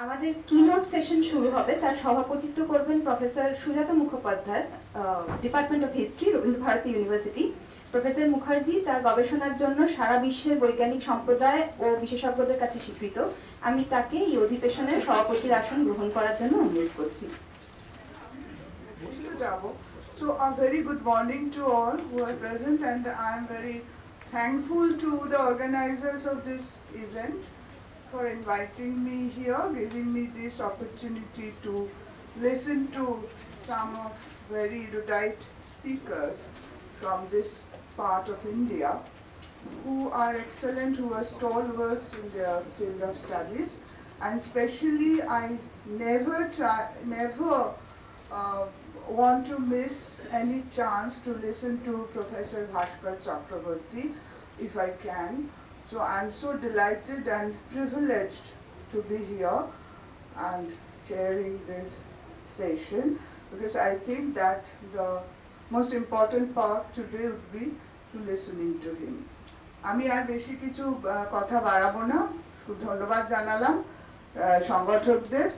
আমাদের keynote session শুরু হবে, তার সভাপতিত্ব করবেন professor Sujata Mukhopadhyay, department of history, Rabindra Bharati university. Professor Mukherjee তার গবেষণার জন্য সারা বিশ্বের বৈজ্ঞানিক সম্প্রদায় ও বিশেষজ্ঞদের কাছে স্বীকৃত। আমি তাকে এই অধিবেশনের সভাপতির আসন গ্রহণ করার জন্য অনুরোধ করছি। So a very good morning to all who are present, and I am very thankful to the organizers of this event for inviting me here, giving me this opportunity to listen to some of very erudite speakers from this part of India who are excellent, who are stalwarts in their field of studies, and especially I never want to miss any chance to listen to Professor Bhaskar Chakraborty if I can. So I'm so delighted and privileged to be here and chairing this session, because I think that the most important part today would be to listening to him. আমি আর বেশি কিছু কথা বাড়াবো না, খুব ধন্যবাদ জানালাম সংগঠকদের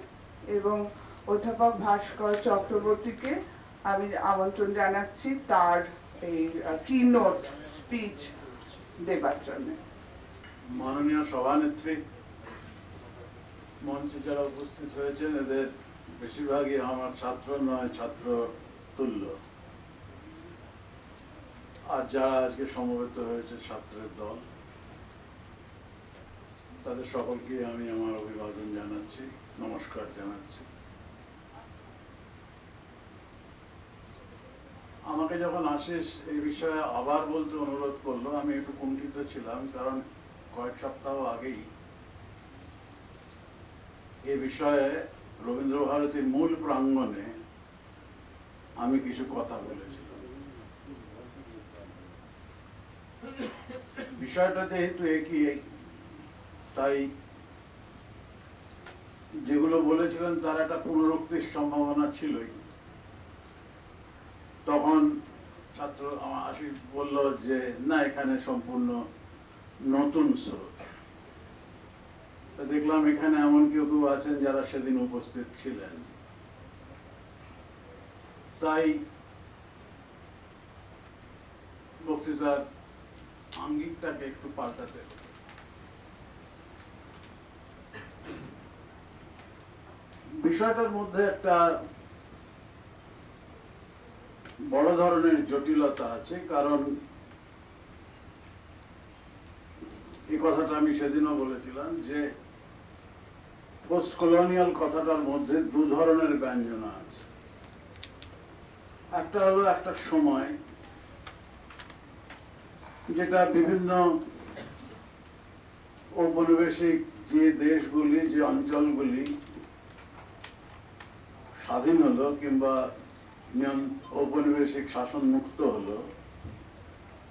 এবং অধ্যাপক ভাস্কর চক্রবর্তীকে আমি আমন্ত্রণ জানাচ্ছি তার এই কিনোট স্পিচ দেবার জন্য। মাননীয় সভানেত্রী, মঞ্চে যারা উপস্থিত হয়েছেন এদের বেশিরভাগই আমার ছাত্র নয়, ছাত্র তুল্য, আর যারা আজকে সমবেত হয়েছে ছাত্রের দল, তাদের সকলকে আমি আমার অভিবাদন জানাচ্ছি, নমস্কার জানাচ্ছি। আমাকে যখন আশিস এই বিষয়ে আবার বলতে অনুরোধ করলো, আমি একটু কুণ্ঠিত ছিলাম, কারণ কয়েক সপ্তাহ আগেই এ বিষয়ে রবীন্দ্র ভারতীর মূল প্রাঙ্গণে আমি কিছু কথা বলেছিলাম। বিষয়টা যেহেতু একই, তাই যেগুলো বলেছিলেন তার একটা পুনরুক্তির সম্ভাবনা ছিলই। তখন ছাত্র আমার আশিস বলল যে না, এখানে সম্পূর্ণ নতুন স্রোত। দেখলাম এখানে এমন কেউ কেউ আছেন যারা সেদিন উপস্থিত ছিলেন, তাই বক্তৃতার আঙ্গিকটাকে একটু পাল্টাতে হবে। বিষয়টার মধ্যে একটা বড় ধরনের জটিলতা আছে, কারণ এই কথাটা আমি সেদিনও বলেছিলাম যে পোস্ট কলোনিয়াল কথাটার মধ্যে দু ধরনের ব্যঞ্জনা আছে। একটা হলো একটা সময় যেটা বিভিন্ন ঔপনিবেশিক যে দেশগুলি, যে অঞ্চলগুলি স্বাধীন হলো কিংবা ঔপনিবেশিক শাসন মুক্ত হলো,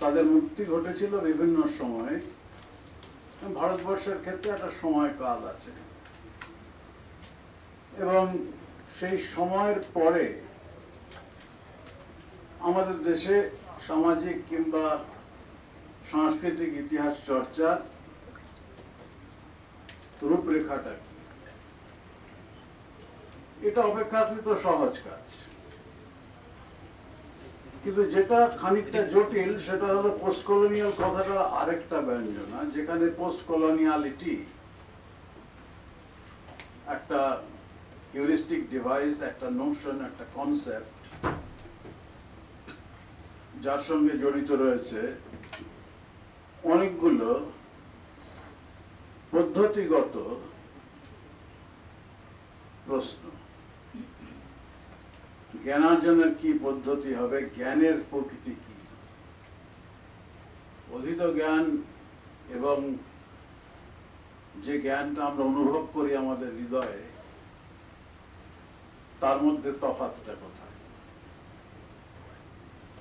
তাদের মুক্তি ঘটেছিল বিভিন্ন সময়। ভারতবর্ষের ক্ষেত্রে একটা সময়কাল আছে, এবং সেই সময়ের পরে আমাদের দেশে সামাজিক কিংবা সাংস্কৃতিক ইতিহাস চর্চার রূপরেখাটা কি, এটা অপেক্ষাকৃত সহজ কাজ। কিন্তু যেটা খানিকটা জটিল সেটা হলো পোস্ট কলোনিয়াল কথাটা আরেকটা ব্যঞ্জনা, যেখানে পোস্ট কলোনিয়ালিটি একটা হিউরিস্টিক ডিভাইস, একটা নোশন, একটা কনসেপ্ট, যার সঙ্গে জড়িত রয়েছে অনেকগুলো পদ্ধতিগত প্রশ্ন। জ্ঞানার্জনের কি পদ্ধতি হবে, জ্ঞানের প্রকৃতি কি, অধীত জ্ঞান এবং যে জ্ঞানটা আমরা অনুভব করি আমাদের হৃদয়ে, তার মধ্যে তফাৎটা কোথায়।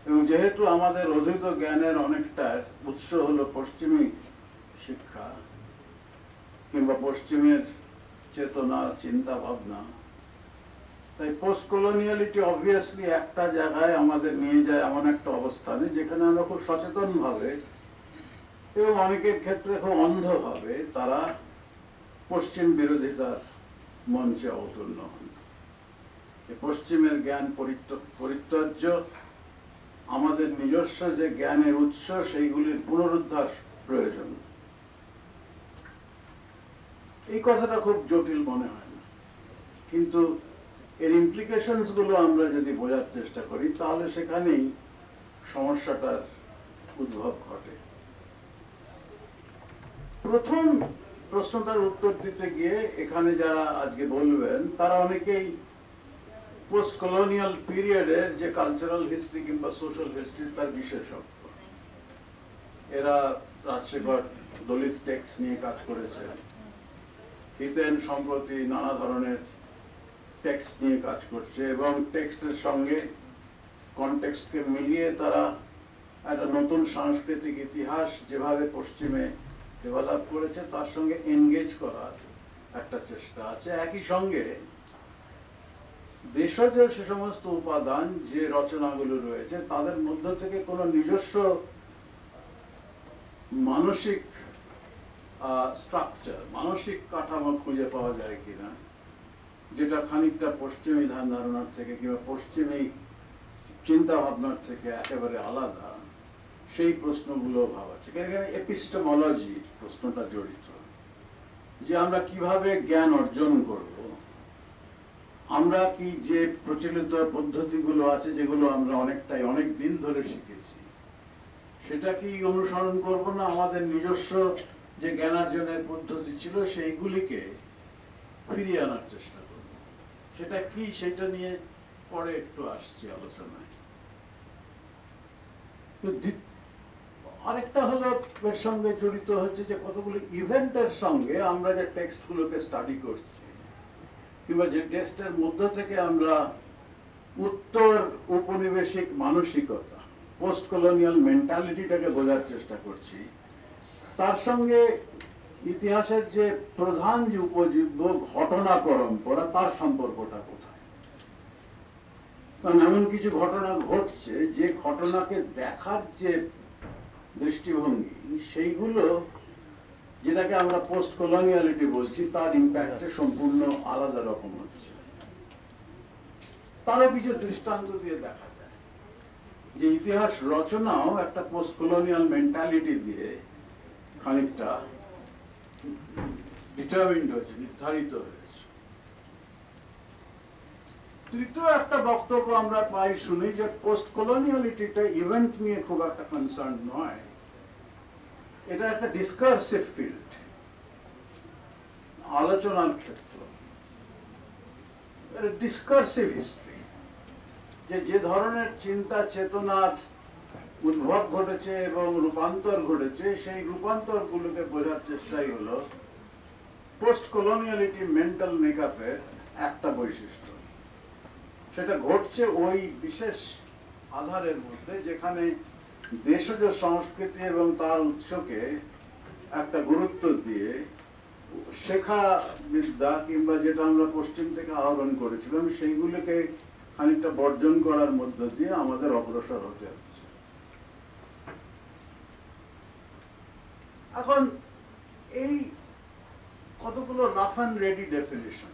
এবং যেহেতু আমাদের অধীত জ্ঞানের অনেকটা উৎস হলো পশ্চিমী শিক্ষা কিংবা পশ্চিমের চেতনা, চিন্তা ভাবনা, তাই পোস্ট কলোনিয়ালিটি অবভিয়াসলি একটা জায়গায় আমাদের নিয়ে যায়, এমন একটা অবস্থানে যেখানে আমরা খুব সচেতন ভাবে এবং অনেকের ক্ষেত্রে খুব অন্ধভাবে তারা পশ্চিম বিরোধিতার মঞ্চে অবতীর্ণ হন। পশ্চিমের জ্ঞান পরিত্যাজ্য, আমাদের নিজস্ব যে জ্ঞানের উৎস সেইগুলির পুনরুদ্ধার প্রয়োজন। এই কথাটা খুব জটিল মনে হয় না, কিন্তু এর ইমপ্লিকেশনস গুলো আমরা যদি বোঝার চেষ্টা করি তাহলে সেখানেই সমস্যাটার উদ্ভব ঘটে। প্রথম প্রশ্নটার উত্তর দিতে গিয়ে এখানে যারা আজকে বলবেন তারা অনেকেই পোস্ট কলোনিয়াল পিরিয়ডের যে কালচারাল হিস্ট্রি কিংবা সোশ্যাল হিস্ট্রি তার বিশেষজ্ঞ। এরা রাজশেখর দলিত টেক্সট নিয়ে কাজ করেছে, হিতেন সম্প্রতি নানা ধরনের টেক্সট নিয়ে কাজ করছে এবং টেক্সটের সঙ্গে কনটেক্সটকে মিলিয়ে তারা একটা নতুন সাংস্কৃতিক ইতিহাস যেভাবে পশ্চিমে ডেভেলপ করেছে তার সঙ্গে এনগেজ করার একটা চেষ্টা আছে। একই সঙ্গে দেশজ সে সমস্ত উপাদান যে রচনাগুলো রয়েছে তাদের মধ্য থেকে কোনো নিজস্ব মানসিক স্ট্রাকচার, মানসিক কাঠামো খুঁজে পাওয়া যায় কিনা যেটা খানিকটা পশ্চিমী ধ্যান ধারণার থেকে কিংবা পশ্চিমী চিন্তা ভাবনার থেকে একেবারে আলাদা, সেই প্রশ্নগুলো ভাবাচ্ছে। এখানে এপিস্টেমোলজির প্রশ্নটা জড়িত, যে আমরা কিভাবে জ্ঞান অর্জন করব, আমরা কি যে প্রচলিত পদ্ধতিগুলো আছে যেগুলো আমরা অনেক দিন ধরে শিখেছি সেটা কি অনুসরণ করব না আমাদের নিজস্ব যে জ্ঞানার্জনের পদ্ধতি ছিল সেইগুলিকে ফিরিয়ে আনার চেষ্টা করব। সেটা কি সেটা নিয়ে পরে একটু আসছি আলোচনায়। আরেকটা হলো এর সঙ্গে জড়িত হচ্ছে যে কতগুলো ইভেন্টের সঙ্গে আমরা যে টেক্সটগুলোকে স্টাডি করছি কিংবা যে টেক্সটের মধ্য থেকে আমরা উত্তর উপনিবেশিক মানসিকতা, পোস্ট কলোনিয়াল মেন্টালিটিটাকে বোঝার চেষ্টা করছি, তার সঙ্গে ইতিহাসের যে প্রধান যে উপজীব্য ঘটনা পরম্পরা তার সম্পর্কটা কোথায়। কারণ এমন কিছু ঘটনা ঘটছে যে ঘটনাকে দেখার যে দৃষ্টিভঙ্গি সেইগুলো যেটাকে আমরা পোস্ট কলোনিয়ালিটি বলছি তার ইম্প্যাক্টে সম্পূর্ণ আলাদা রকম হচ্ছে। তারও কিছু দৃষ্টান্ত দিয়ে দেখা যায় যে ইতিহাস রচনাও একটা পোস্ট কলোনিয়াল মেন্টালিটি দিয়ে খানিকটা ডিটারমিন্ড হয়েছে, নির্ধারিত হয়েছে। তৃতীয় একটা বক্তব্য আমরা পাই শুনি যে পোস্ট কলোনিয়ালিটিটা ইভেন্ট নিয়ে খুব একটা কনসার্ন নয়, এটা একটা ডিসকার্সিভ ফিল্ড, আলোচনার ক্ষেত্র, ডিসকার্সিভ হিস্ট্রি, যে ধরনের চিন্তা চেতনার উদ্ভব ঘটেছে এবং রূপান্তর ঘটেছে সেই রূপান্তরগুলোকে বোঝার চেষ্টাই হলো পোস্ট কলোনিয়ালিটি মেন্টাল মেকআপের একটা বৈশিষ্ট্য। সেটা ঘটছে ওই বিশেষ আধারের মধ্যে যেখানে দেশজ সংস্কৃতি এবং তার উৎসকে একটা গুরুত্ব দিয়ে শেখা বিদ্যা কিংবা যেটা আমরা পশ্চিম থেকে আহরণ করেছিলাম সেইগুলোকে খানিকটা বর্জন করার মধ্য দিয়ে আমাদের অগ্রসর হতে হচ্ছে। এখন এই কতগুলো রাফ অ্যান্ড রেডি ডেফিনিশন,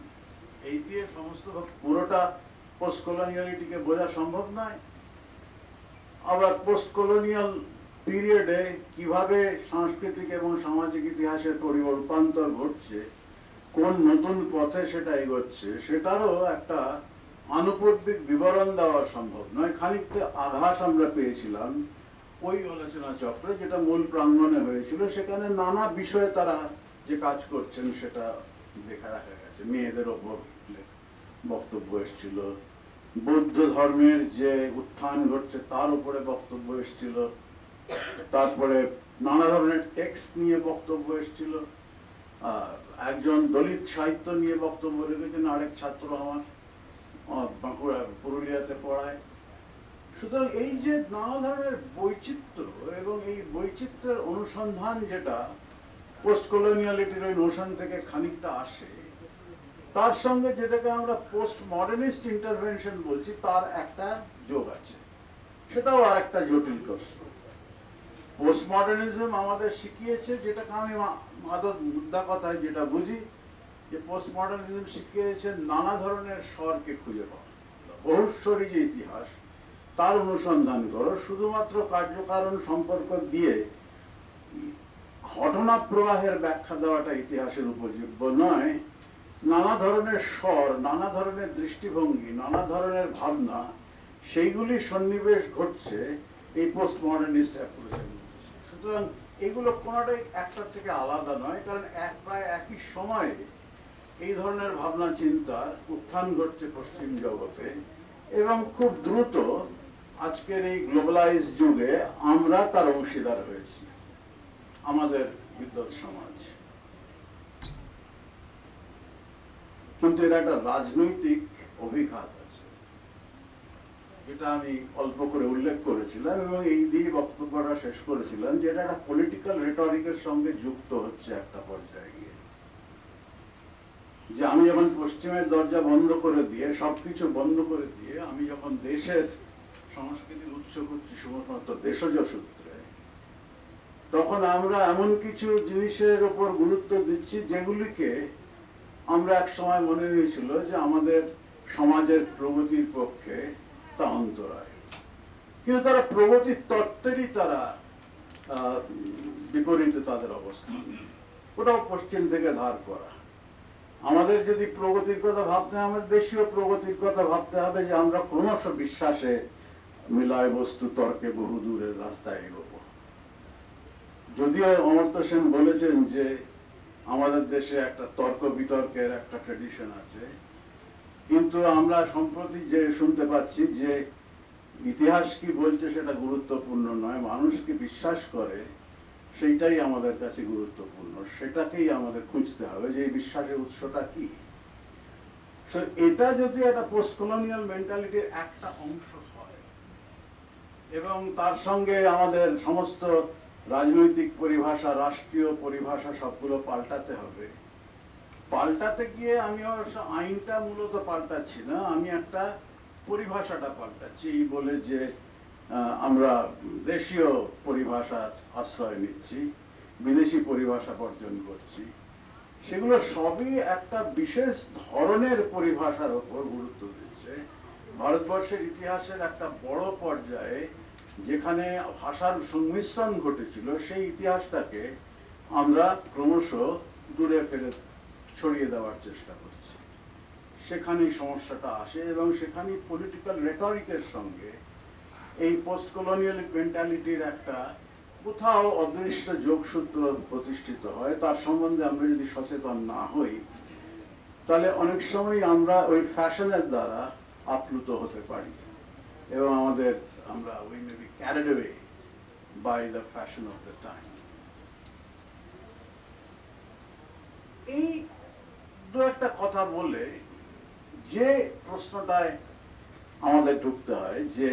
এই দিয়ে সমস্ত পুরোটা পোস্ট কলোনিয়ালিটিকে বোঝা সম্ভব নয়। আবার পোস্ট কলোনিয়াল পিরিয়ডে কিভাবে সাংস্কৃতিক এবং সামাজিক ইতিহাসের রূপান্তর ঘটছে, কোন নতুন পথে সেটা এগোচ্ছে, সেটারও একটা আনুপূর্বিক বিবরণ দেওয়া সম্ভব নয়। খানিকটা আভাস আমরা পেয়েছিলাম ওই আলোচনা চক্রে যেটা মূল প্রাঙ্গণে হয়েছিল। সেখানে নানা বিষয়ে তারা যে কাজ করছেন সেটা দেখা গেছে। মেয়েদের ওপর বক্তব্য এসেছিল, বৌদ্ধ ধর্মের যে উত্থান ঘটছে তার উপরে বক্তব্য এসেছিল, তারপরে নানা ধরনের টেক্সট নিয়ে বক্তব্য এসেছিল, আর একজন দলিত সাহিত্য নিয়ে বক্তব্য রেখেছেন আরেক ছাত্র আমার বাঁকুড়া পুরুলিয়াতে পড়ায়। সুতরাং এই যে নানা ধরনের বৈচিত্র্য এবং এই বৈচিত্র্যের অনুসন্ধান যেটা পোস্ট কলোনিয়ালিটির ওই নোশন থেকে খানিকটা আসে, তার সঙ্গে যেটাকে আমরা পোস্ট মডার্নিস্ট ইন্টারভেনশন বলছি তার একটা যোগ আছে, সেটাও আর একটা জটিল প্রশ্ন। পোস্ট মডার্নিজম আমাদের শিখিয়েছে, যেটাকে আমি মুদ্রা কথায় যেটা বুঝি, যে পোস্ট মডার্নিজম শিখিয়েছে নানা ধরনের স্বরকে খুঁজে পাওয়া, বহুস্বরী যে ইতিহাস তার অনুসন্ধান করো, শুধুমাত্র কার্যকারণ সম্পর্ক দিয়ে ঘটনা প্রবাহের ব্যাখ্যা দেওয়াটা ইতিহাসের উপযোগ্য নয়। নানা ধরনের স্বর, নানা ধরনের দৃষ্টিভঙ্গি, নানা ধরনের ভাবনা, সেইগুলি সন্নিবেশ ঘটছে এই পোস্ট মডার্নিস্ট অ্যাপ্রোচের মধ্যে। সুতরাং এগুলো কোনোটাই একটার থেকে আলাদা নয়, কারণ প্রায় একই সময়ে এই ধরনের ভাবনা চিন্তার উত্থান ঘটছে পশ্চিম জগতে, এবং খুব দ্রুত আজকের এই গ্লোবালাইজ যুগে আমরা তার অংশীদার হয়েছি, আমাদের বিদ্বৎ সমাজ। কিন্তু এর একটা রাজনৈতিক অভিঘাত আছে, যেটা আমি অল্প করে উল্লেখ করেছিলাম এবং এই দিয়ে বক্তব্যটা শেষ করেছিলাম, যে এটা একটা পলিটিক্যাল রেটরিকের সঙ্গে যুক্ত হচ্ছে একটা পর্যায়ে গিয়ে। যে আমি যখন পশ্চিমের দরজা বন্ধ করে দিয়ে, সবকিছু বন্ধ করে দিয়ে আমি যখন দেশের সংস্কৃতির উৎস করছি শুধুমাত্র দেশজ সূত্রে, তখন আমরা এমন কিছু জিনিসের উপর গুরুত্ব দিচ্ছি যেগুলিকে আমরা এক সময় মনে হয়েছিল যে আমাদের সমাজের প্রগতির পক্ষে তা অন্তরায়, কিন্তু তারা প্রগতির তত্ত্বেরই তারা বিপরীতে তাদের অবস্থান, ওটাও পশ্চিম থেকে ধার করা। আমাদের যদি প্রগতির কথা ভাবতে হয়, আমাদের দেশীয় প্রগতির কথা ভাবতে হবে, যে আমরা ক্রমশ বিশ্বাসে মিলায় বস্তু তর্কে বহু দূরের রাস্তায় এগোবো। যদিও অমর্ত্য সেন বলেছেন যে আমাদের দেশে একটা তর্ক বিতর্কের একটা ট্রেডিশন আছে, কিন্তু আমরা সম্প্রতি যে শুনতে পাচ্ছি যে ইতিহাস কি বলছে সেটা গুরুত্বপূর্ণ নয়, মানুষ কি বিশ্বাস করে সেইটাই আমাদের কাছে গুরুত্বপূর্ণ, সেটাকেই আমাদের খুঁজতে হবে যে এই বিশ্বাসের উৎসটা কি। এটা যদি একটা পোস্ট কলোনিয়াল মেন্টালিটির একটা অংশ হয় এবং তার সঙ্গে আমাদের সমস্ত রাজনৈতিক পরিভাষা, রাষ্ট্রীয় পরিভাষা সবগুলো পাল্টাতে হবে। পাল্টাতে গিয়ে আমি অবশ্য আইনটা মূলত পাল্টাচ্ছি না, আমি একটা পরিভাষাটা পাল্টাচ্ছি, এই বলে যে আমরা দেশীয় পরিভাষার আশ্রয় নিচ্ছি, বিদেশি পরিভাষা বর্জন করছি। সেগুলো সবই একটা বিশেষ ধরনের পরিভাষার উপর গুরুত্ব দিচ্ছে। ভারতবর্ষের ইতিহাসের একটা বড় পর্যায়ে যেখানে ভাষার সংমিশ্রণ ঘটেছিল, সেই ইতিহাসটাকে আমরা ক্রমশ দূরে ফেলে ছড়িয়ে দেওয়ার চেষ্টা করছি। সেখানেই সমস্যাটা আসে এবং সেখানেই পলিটিক্যাল রেটরিকের সঙ্গে এই পোস্ট কলোনিয়াল মেন্টালিটির একটা কোথাও অদৃশ্য যোগসূত্র প্রতিষ্ঠিত হয়। তার সম্বন্ধে আমরা যদি সচেতন না হই, তাহলে অনেক সময় আমরা ওই ফ্যাশনের দ্বারা আপ্লুত হতে পারি এবং আমরা we may be carried away by the fashion of the time. এই দু একটা কথা বলে যে প্রশ্নটায় আমাদের ঢুকতে হয়, যে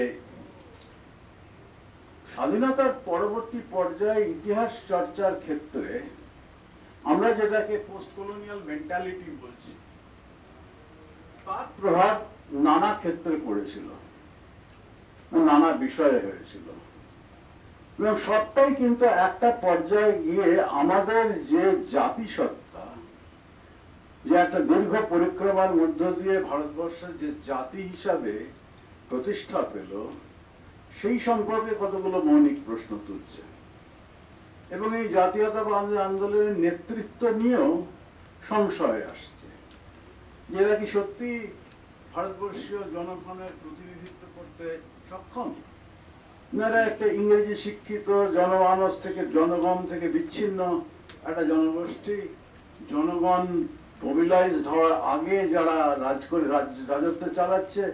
স্বাধীনতার পরবর্তী পর্যায়ে ইতিহাস চর্চার ক্ষেত্রে আমরা যেটাকে পোস্ট কলোনিয়াল মেন্টালিটি বলছি, তার প্রভাব নানা ক্ষেত্রে পড়েছিল, নানা বিষয়ে হয়েছিল, এবং সবটাই কিন্তু একটা পর্যায়ে গিয়ে আমাদের যে জাতিসত্তা, যে একটা দীর্ঘ পরিক্রমার মধ্য দিয়ে ভারতবর্ষের যে জাতি হিসাবে প্রতিষ্ঠা পেল, সেই সম্পর্কে কতগুলো মৌলিক প্রশ্ন তুলছে। এবং এই জাতীয়তাবাদী আন্দোলনের নেতৃত্ব নিয়েও সংশয় আসছে, যে এরা কি সত্যি ভারতবর্ষীয় জনগণের প্রতিনিধিত্ব করতে সক্ষম, না একটা ইংরেজি শিক্ষিত জনমানস থেকে, জনগণ থেকে বিচ্ছিন্ন একটা জনগোষ্ঠী। জনগণ মোবিলাইজড হওয়ার আগে যারা রাজত্ব চালাচ্ছে,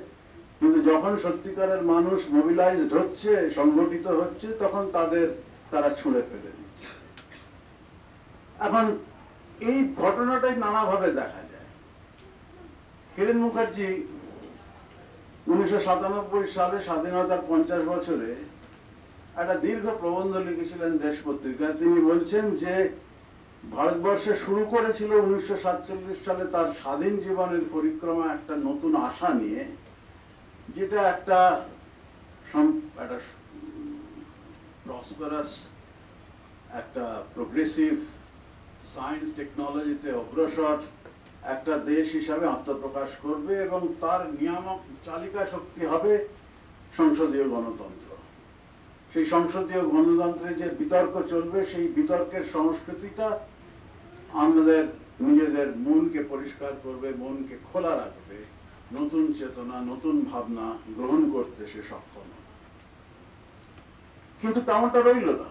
কিন্তু যখন সত্যিকারের মানুষ মোবিলাইজড হচ্ছে, সংগঠিত হচ্ছে, তখন তারা ছুঁড়ে ফেলে দিচ্ছে। এখন এই ঘটনাটাই নানাভাবে দেখা যায়। কিরণ মুখার্জি 1997 সালে স্বাধীনতার 50 বছরে একটা দীর্ঘ প্রবন্ধ লিখেছিলেন দেশ পত্রিকায়। তিনি বলছেন যে ভারতবর্ষে শুরু করেছিল 1947 সালে তার স্বাধীন জীবনের পরিক্রমা একটা নতুন আশা নিয়ে, যেটা একটা প্রসপারাস, একটা প্রোগ্রেসিভ সায়েন্স টেকনোলজিতে অগ্রসর একটা দেশ হিসাবে আত্মপ্রকাশ করবে এবং তার নিয়ামক চালিকা শক্তি হবে সংসদীয় গণতন্ত্র। সেই সংসদীয় গণতন্ত্রে যে বিতর্ক চলবে, সেই বিতর্কের সংস্কৃতিটা আমাদের নিজেদের মনকে পরিষ্কার করবে, মনকে খোলা রাখবে, নতুন চেতনা, নতুন ভাবনা গ্রহণ করতে সে সক্ষম হবে। কিন্তু তেমনটা রইল না।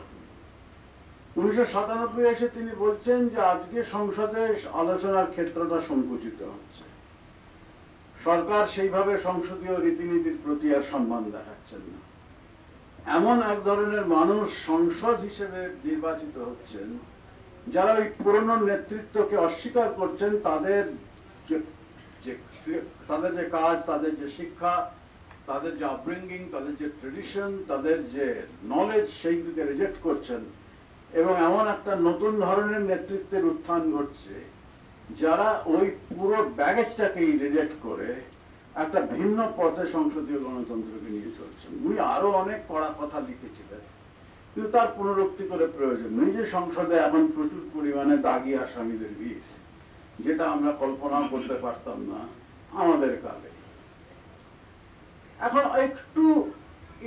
1997 এসে তিনি বলছেন যে আজকে সংসদে আলোচনার ক্ষেত্রটা সংকুচিত হচ্ছে, সরকার সেইভাবে সংসদীয় রীতিনীতির প্রতি আর সম্মান দেখাচ্ছেন না। এমন এক ধরনের মানুষ সংসদ হিসেবে নির্বাচিত হচ্ছেন যারা ওই পুরনো নেতৃত্বকে অস্বীকার করছেন, তাদের যে কাজ, তাদের যে শিক্ষা, তাদের যে আপব্রিঙ্গিং, তাদের যে ট্রেডিশন, তাদের যে নলেজ, সেইগুলিকে রিজেক্ট করছেন এবং এমন একটা নতুন ধরনের নেতৃত্বের উত্থান ঘটছে যারা ওই পুরো ব্যাগেজটাকেই রিজেক্ট করে একটা ভিন্ন পথে সংসদীয় গণতন্ত্রকে নিয়ে চলছেন। উনি আরো অনেক কড়া কথা লিখেছিলেন, কিন্তু তার পুনরুক্তি করে প্রয়োজন নেই। যে সংসদে এখন প্রচুর পরিমাণে দাগী আসামিদের ভিড়, যেটা আমরা কল্পনাও করতে পারতাম না আমাদের কালে। এখন একটু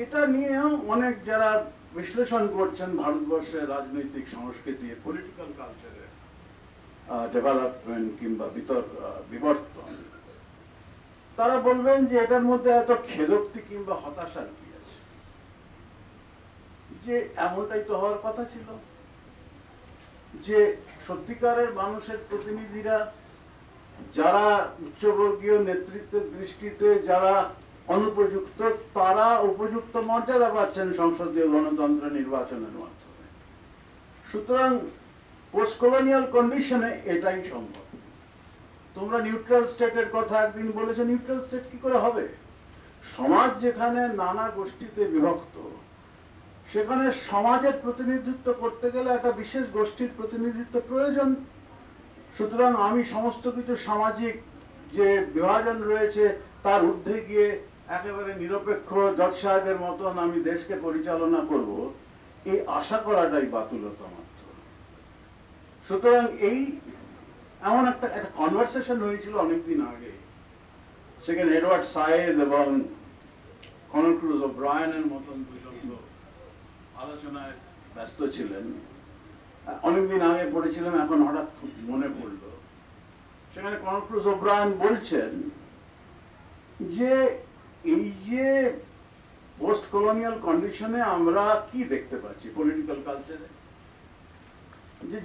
এটা নিয়েও অনেক যারা বিশ্লেষণ করছেন ভারতবর্ষের রাজনৈতিক সংস্কৃতি, পলিটিক্যাল কালচারের ডেভেলপমেন্ট কিংবা বিবর্তন, তারা বলবেন যে এটার মধ্যে এত খেদোক্তি কিংবা হতাশার কি আছে, যে এমনটাই তো হওয়ার কথা ছিল যে সত্যিকারের মানুষের প্রতিনিধিরা, যারা উচ্চবর্গীয় নেতৃত্বের দৃষ্টিতে যারা অনুপযুক্ত, তারা উপযুক্ত মর্যাদা পাচ্ছেন সংসদীয় গণতন্ত্র নির্বাচনের মাধ্যমে। সুতরাং পোস্ট কলোনিয়াল কন্ডিশনে এটাই সম্ভব। তোমরা নিউট্রাল স্টেটের কথা একদিন বলেছো, নিউট্রাল স্টেট কি করে হবে? সমাজ যেখানে নানা গোষ্ঠীতে বিভক্ত, সেখানে সমাজের প্রতিনিধিত্ব করতে গেলে একটা বিশেষ গোষ্ঠীর প্রতিনিধিত্ব প্রয়োজন। সুতরাং আমি সমস্ত কিছু সামাজিক যে বিভাজন রয়েছে তার ঊর্ধ্বে গিয়ে একেবারে নিরপেক্ষ জজ সাহেবের মতন আমি দেশকে পরিচালনা করব, এই আশা করাটাই বাতুলতা মাত্র। সুতরাং এই এমন একটা কনভারসেশন হয়েছিল অনেকদিন আগে, সেখানে এডওয়ার্ড সায়েদ এবং কনর ক্রুজ ওব্রায়ানের মতন দুজন লোক আলোচনায় ব্যস্ত ছিলেন। অনেকদিন আগে পড়েছিলাম, এখন হঠাৎ মনে পড়ল। সেখানে কনর ক্রুজ ওব্রায়ান বলছেন যে এই যে পোস্ট কলোনিয়াল কন্ডিশনে আমরা কি দেখতে পাচ্ছি পলিটিক্যাল কালচারে,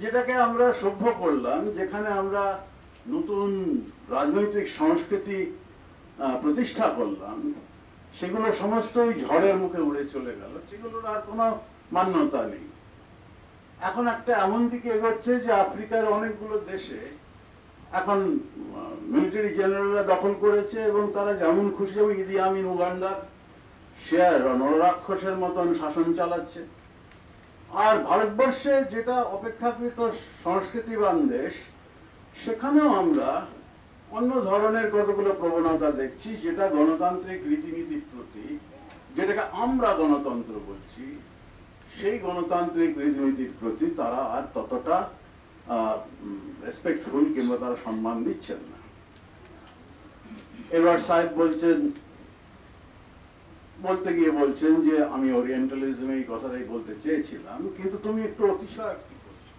যেটাকে আমরা সভ্য করলাম, যেখানে আমরা নতুন রাজনৈতিক সংস্কৃতি প্রতিষ্ঠা করলাম, সেগুলো সমস্তই ঝড়ের মুখে উড়ে চলে গেল, সেগুলোর আর কোনো মান্যতা নেই। এখন একটা এমন দিকে এগোচ্ছে যে আফ্রিকার অনেকগুলো দেশে এখন মিলিটারি জেনারেলরা দখল করেছে এবং তারা যেমন খুশি, যেমন ইদি আমিন উগান্ডার শেয়ার নররাক্ষসের মতন শাসন চালাচ্ছে। আর ভারতবর্ষে যেটা অপেক্ষাকৃত সংস্কৃতিবান দেশ, সেখানেও আমরা অন্য ধরনের কতগুলো প্রবণতা দেখছি, যেটা গণতান্ত্রিক রীতিনীতির প্রতি, যেটাকে আমরা গণতন্ত্র বলছি, সেই গণতান্ত্রিক রীতিনীতির প্রতি তারা আর ততটা রেসপেক্টফুল কিংবা তারা সম্মান দিচ্ছেন না। এবার সাহেব বলতে গিয়ে বলছেন যে আমি ওরিয়েন্টালিজমে এই কথাটাই বলতে চেয়েছিলাম, কিন্তু তুমি একটু অতিশয়োক্তি করছো।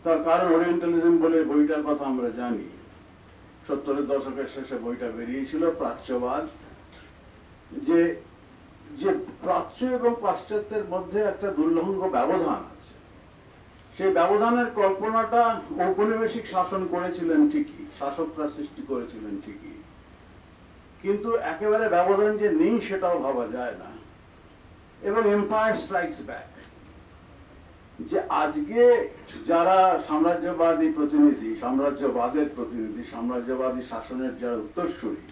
তার কারণ ওরিয়েন্টালিজম বলে বইটার কথা আমরা জানি, 70-এর দশকের শেষে বইটা বেরিয়েছিল, প্রাচ্যবাদ। যে যে প্রাচ্য এবং পাশ্চাত্যের মধ্যে একটা দুর্লঙ্ঘ ব্যবধান আছে, সেই ব্যবধানের কল্পনাটা ঔপনিবেশিক শাসন করেছিলেন ঠিকই, শাসকরা সৃষ্টি করেছিলেন ঠিকই, কিন্তু একেবারে ব্যবধান যে নেই সেটাও ভাবা যায় না। এবং এম্পায়ার স্ট্রাইকস ব্যাক, যে আজকে যারা সাম্রাজ্যবাদী প্রতিনিধি, সাম্রাজ্যবাদের প্রতিনিধি, সাম্রাজ্যবাদী শাসনের যারা উত্তরসূরি,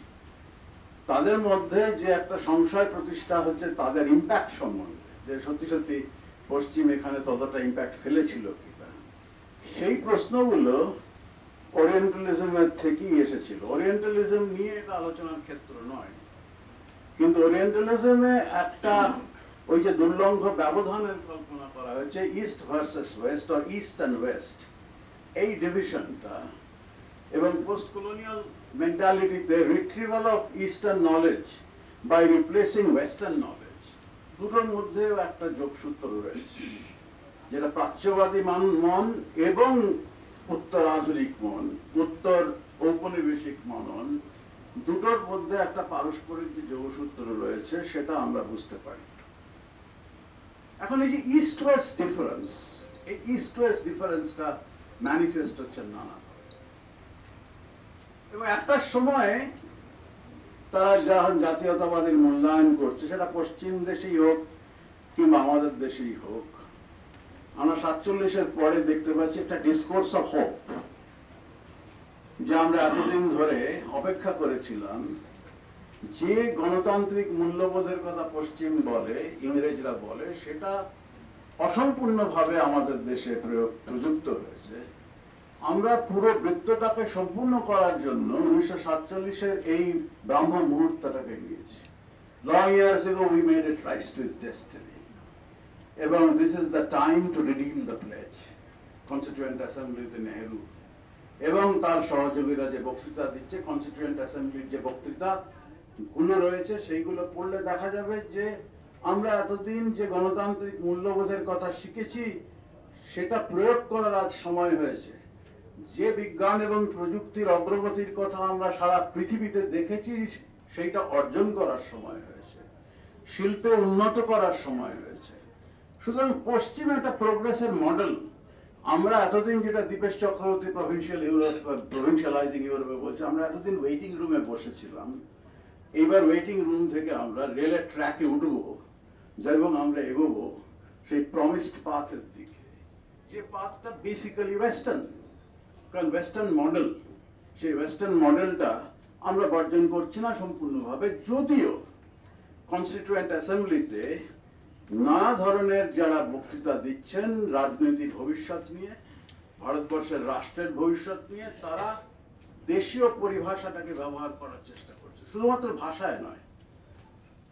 তাদের মধ্যে যে একটা সংশয় প্রতিষ্ঠা হচ্ছে তাদের ইম্প্যাক্ট সম্বন্ধে, যে সত্যি সত্যি পশ্চিম এখানে ততটা ইম্প্যাক্ট ফেলেছিল কিনা, সেই প্রশ্নগুলো ওরিয়েন্টালিজমের থেকেই এসেছিল। ওরিয়েন্টালিজম নিয়ে এটা আলোচনার ক্ষেত্র নয়, কিন্তু ওরিয়েন্টালিজমে একটা ওই যে দুর্লঙ্ঘ ব্যবধানের কল্পনা করা হয়েছে, east versus west, or east and west, এই ডিভিশনটা, এবং পোস্ট কলোনিয়াল মেন্টালিটিতে retrieval of eastern knowledge by replacing western knowledge, দুটোর মধ্যেও একটা যোগসূত্র রয়েছে, যেটা প্রাচ্যবাদী মন এবং উত্তর আধুনিক মন, উত্তর ঔপনিবেশিক মনন, দুটোর মধ্যে একটা পারস্পরিক যে যোগসূত্র রয়েছে সেটা আমরা বুঝতে পারি। এখন এই যে ইস্ট ওয়েস্ট ডিফারেন্স, এই ইস্ট ওয়েস্ট ডিফারেন্সটা ম্যানিফেস্ট হচ্ছে নানা, এবং একটা সময় তারা যখন জাতীয়তাবাদীর মূল্যায়ন করছে, সেটা পশ্চিম দেশেই হোক কিংবা আমাদের দেশেই হোক, আমরা 47-এর পরে দেখতে পাচ্ছি একটা ডিসকোর্স অফ হোপ, যে আমরা এতদিন ধরে অপেক্ষা করেছিলাম যে গণতান্ত্রিক মূল্যবোধের কথা পশ্চিম বলে, ইংরেজরা বলে, সেটা অসম্পূর্ণভাবে আমাদের দেশে প্রযুক্ত হয়েছে। আমরা পুরো বৃত্তটাকে সম্পূর্ণ করার জন্য 1947-এর এই ব্রাহ্ম মুহূর্তটাকে নিয়েছি। Long years ago we made a tryst with destiny, এবং this is the time to redeem the pledge. Constituent অ্যাসেম্বলিতে নেহেরু এবং তার সহযোগীরা যে বক্তৃতা দিচ্ছে, কনস্টিটিউয়েন্ট অ্যাসেম্বলির যে বক্তৃতা গুলো রয়েছে, সেইগুলো পড়লে দেখা যাবে যে আমরা এতদিন যে গণতান্ত্রিক মূল্যবোধের কথা শিখেছি সেটা প্রয়োগ করার আজ সময় হয়েছে। যে বিজ্ঞান এবং প্রযুক্তির অগ্রগতির কথা আমরা সারা পৃথিবীতে দেখেছি সেইটা অর্জন করার সময় হয়েছে, শিল্পে উন্নত করার সময় হয়েছে। সুতরাং পশ্চিম একটা প্রোগ্রেসের মডেল। আমরা এতদিন, যেটা দীপেশ চক্রবর্তী প্রভিনশিয়ালাইজিং ইউরোপে বলছে, আমরা এতদিন ওয়েটিং রুমে বসেছিলাম, এইবার ওয়েটিং রুম থেকে আমরা রেলের ট্র্যাকে উঠবো এবং আমরা এগোবো সেই প্রমিসড পাথের দিকে, যে পাথটা বেসিক্যালি ওয়েস্টার্ন। কারণ ওয়েস্টার্ন মডেল, সেই ওয়েস্টার্ন মডেলটা আমরা বর্জন করছি না সম্পূর্ণভাবে, যদিও কনস্টিটিউয়েন্ট অ্যাসেম্বলিতে নানা ধরনের যারা বক্তৃতা দিচ্ছেন রাজনৈতিক ভবিষ্যৎ নিয়ে, ভারতবর্ষের রাষ্ট্রের ভবিষ্যৎ নিয়ে, তারা দেশীয় পরিভাষাটাকে ব্যবহার করার চেষ্টা করছে। শুধুমাত্র ভাষায় নয়,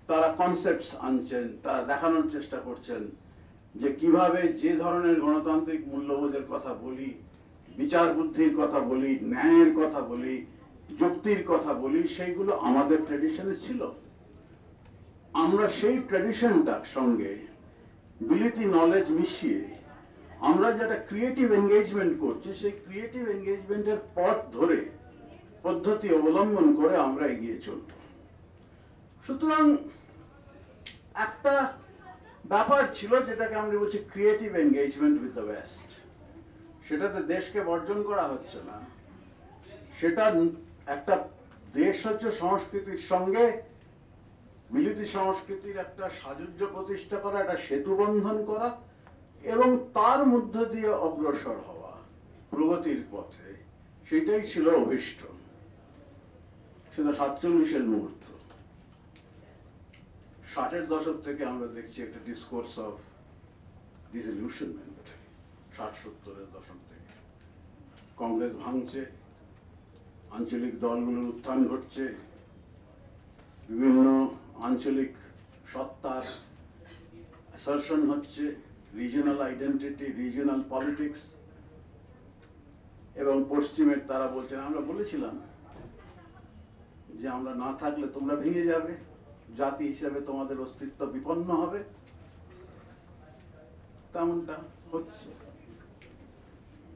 তারা কনসেপ্টস আনছেন, তারা দেখানোর চেষ্টা করছেন যে কিভাবে যে ধরনের গণতান্ত্রিক মূল্যবোধের কথা বলি, বিচার বুদ্ধির কথা বলি, ন্যায়ের কথা বলি, যুক্তির কথা বলি, সেইগুলো আমাদের ট্র্যাডিশনে ছিল। আমরা সেই ট্র্যাডিশনটার সঙ্গে বিলিতি নলেজ মিশিয়ে আমরা যেটা ক্রিয়েটিভ এনগেজমেন্ট করছি, সেই ক্রিয়েটিভ এনগেজমেন্টের পথ ধরে, পদ্ধতি অবলম্বন করে আমরা এগিয়ে চলব। সুতরাং একটা ব্যাপার ছিল যেটাকে আমরা বলছি creative engagement with the West. সেটাতে দেশকে বর্জন করা হচ্ছে না, সেটা একটা দেশ হচ্ছে সংস্কৃতির সঙ্গে মিলিতি সংস্কৃতির একটা সাযুজ্য প্রতিষ্ঠা করা, একটা সেতু বন্ধন করা এবং তার মধ্য দিয়ে অগ্রসর হওয়া প্রগতির পথে, সেটাই ছিল অভীষ্ট। সেটা 47-এর মুহূর্ত। 60-এর দশক থেকে আমরা দেখছি একটা ডিসকোর্স অফ ডিসইলিউশনমেন্ট। 60-70-এর দশক থেকে কংগ্রেস ভাঙছে, আঞ্চলিক দলগুলোর উত্থান ঘটছে, বিভিন্ন আঞ্চলিক সত্তার অ্যাসারশন হচ্ছে, রিজিওনাল আইডেন্টিটি, রিজিওনাল পলিটিক্স। এবং পশ্চিমের তারা বলছেন, আমরা বলেছিলাম যে আমরা না থাকলে তোমরা ভেঙে যাবে, জাতি হিসেবে তোমাদের অস্তিত্ব বিপন্ন হবে। তেমনটা হচ্ছে।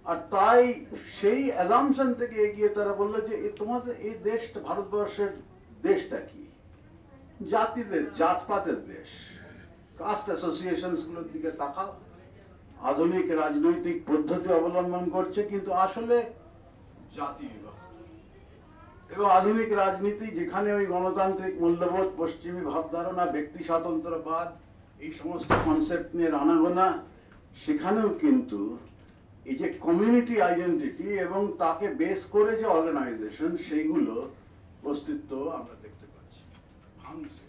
আর তাই সেই অ্যাজাম্পশন থেকে এগিয়ে তারা বললো যে তোমাদের এই দেশটা, ভারতবর্ষের দেশটা কি? জাতিদের, জাতপাতের দেশ। কাস্ট অ্যাসোসিয়েশনস গুলোর দিকে তাকাও, আধুনিক রাজনৈতিক পদ্ধতি অবলম্বন করছে, কিন্তু আসলে জাতি বিভক্ত। এবং আধুনিক রাজনীতি যেখানে ওই গণতান্ত্রিক মূল্যবোধ, পশ্চিমী ভাবধারণা, ব্যক্তি স্বাতন্ত্র্যবাদ, এই সমস্ত কনসেপ্ট নিয়ে আনাগোনা, সেখানেও কিন্তু এই যে কমিউনিটি আইডেন্টিটি এবং তাকে বেস করে যে অর্গানাইজেশন, সেইগুলো অস্তিত্ব আমরা দেখতে পাচ্ছি ভাঙছে,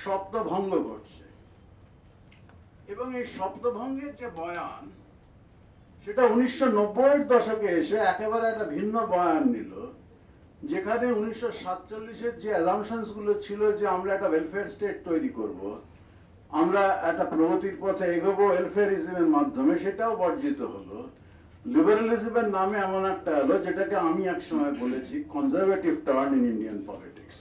স্বপ্নভঙ্গ ঘটছে। এবং এই স্বপ্নভঙ্গের যে বয়ান, সেটা 1990-এর দশকে এসে একেবারে একটা ভিন্ন বয়ান নিল, যেখানে 1947-এর যে অ্যাজাম্পশনস গুলো ছিল যে আমরা একটা ওয়েলফেয়ার স্টেট তৈরি করব, আমরা একটা প্রগতির পথে এগোবো ওয়েলফেয়ারিজমের মাধ্যমে, সেটাও বর্জিত হলো। লিবারালিজমের নামে এমন একটা এলো যেটাকে আমি একসময় বলেছি conservative turn in Indian politics.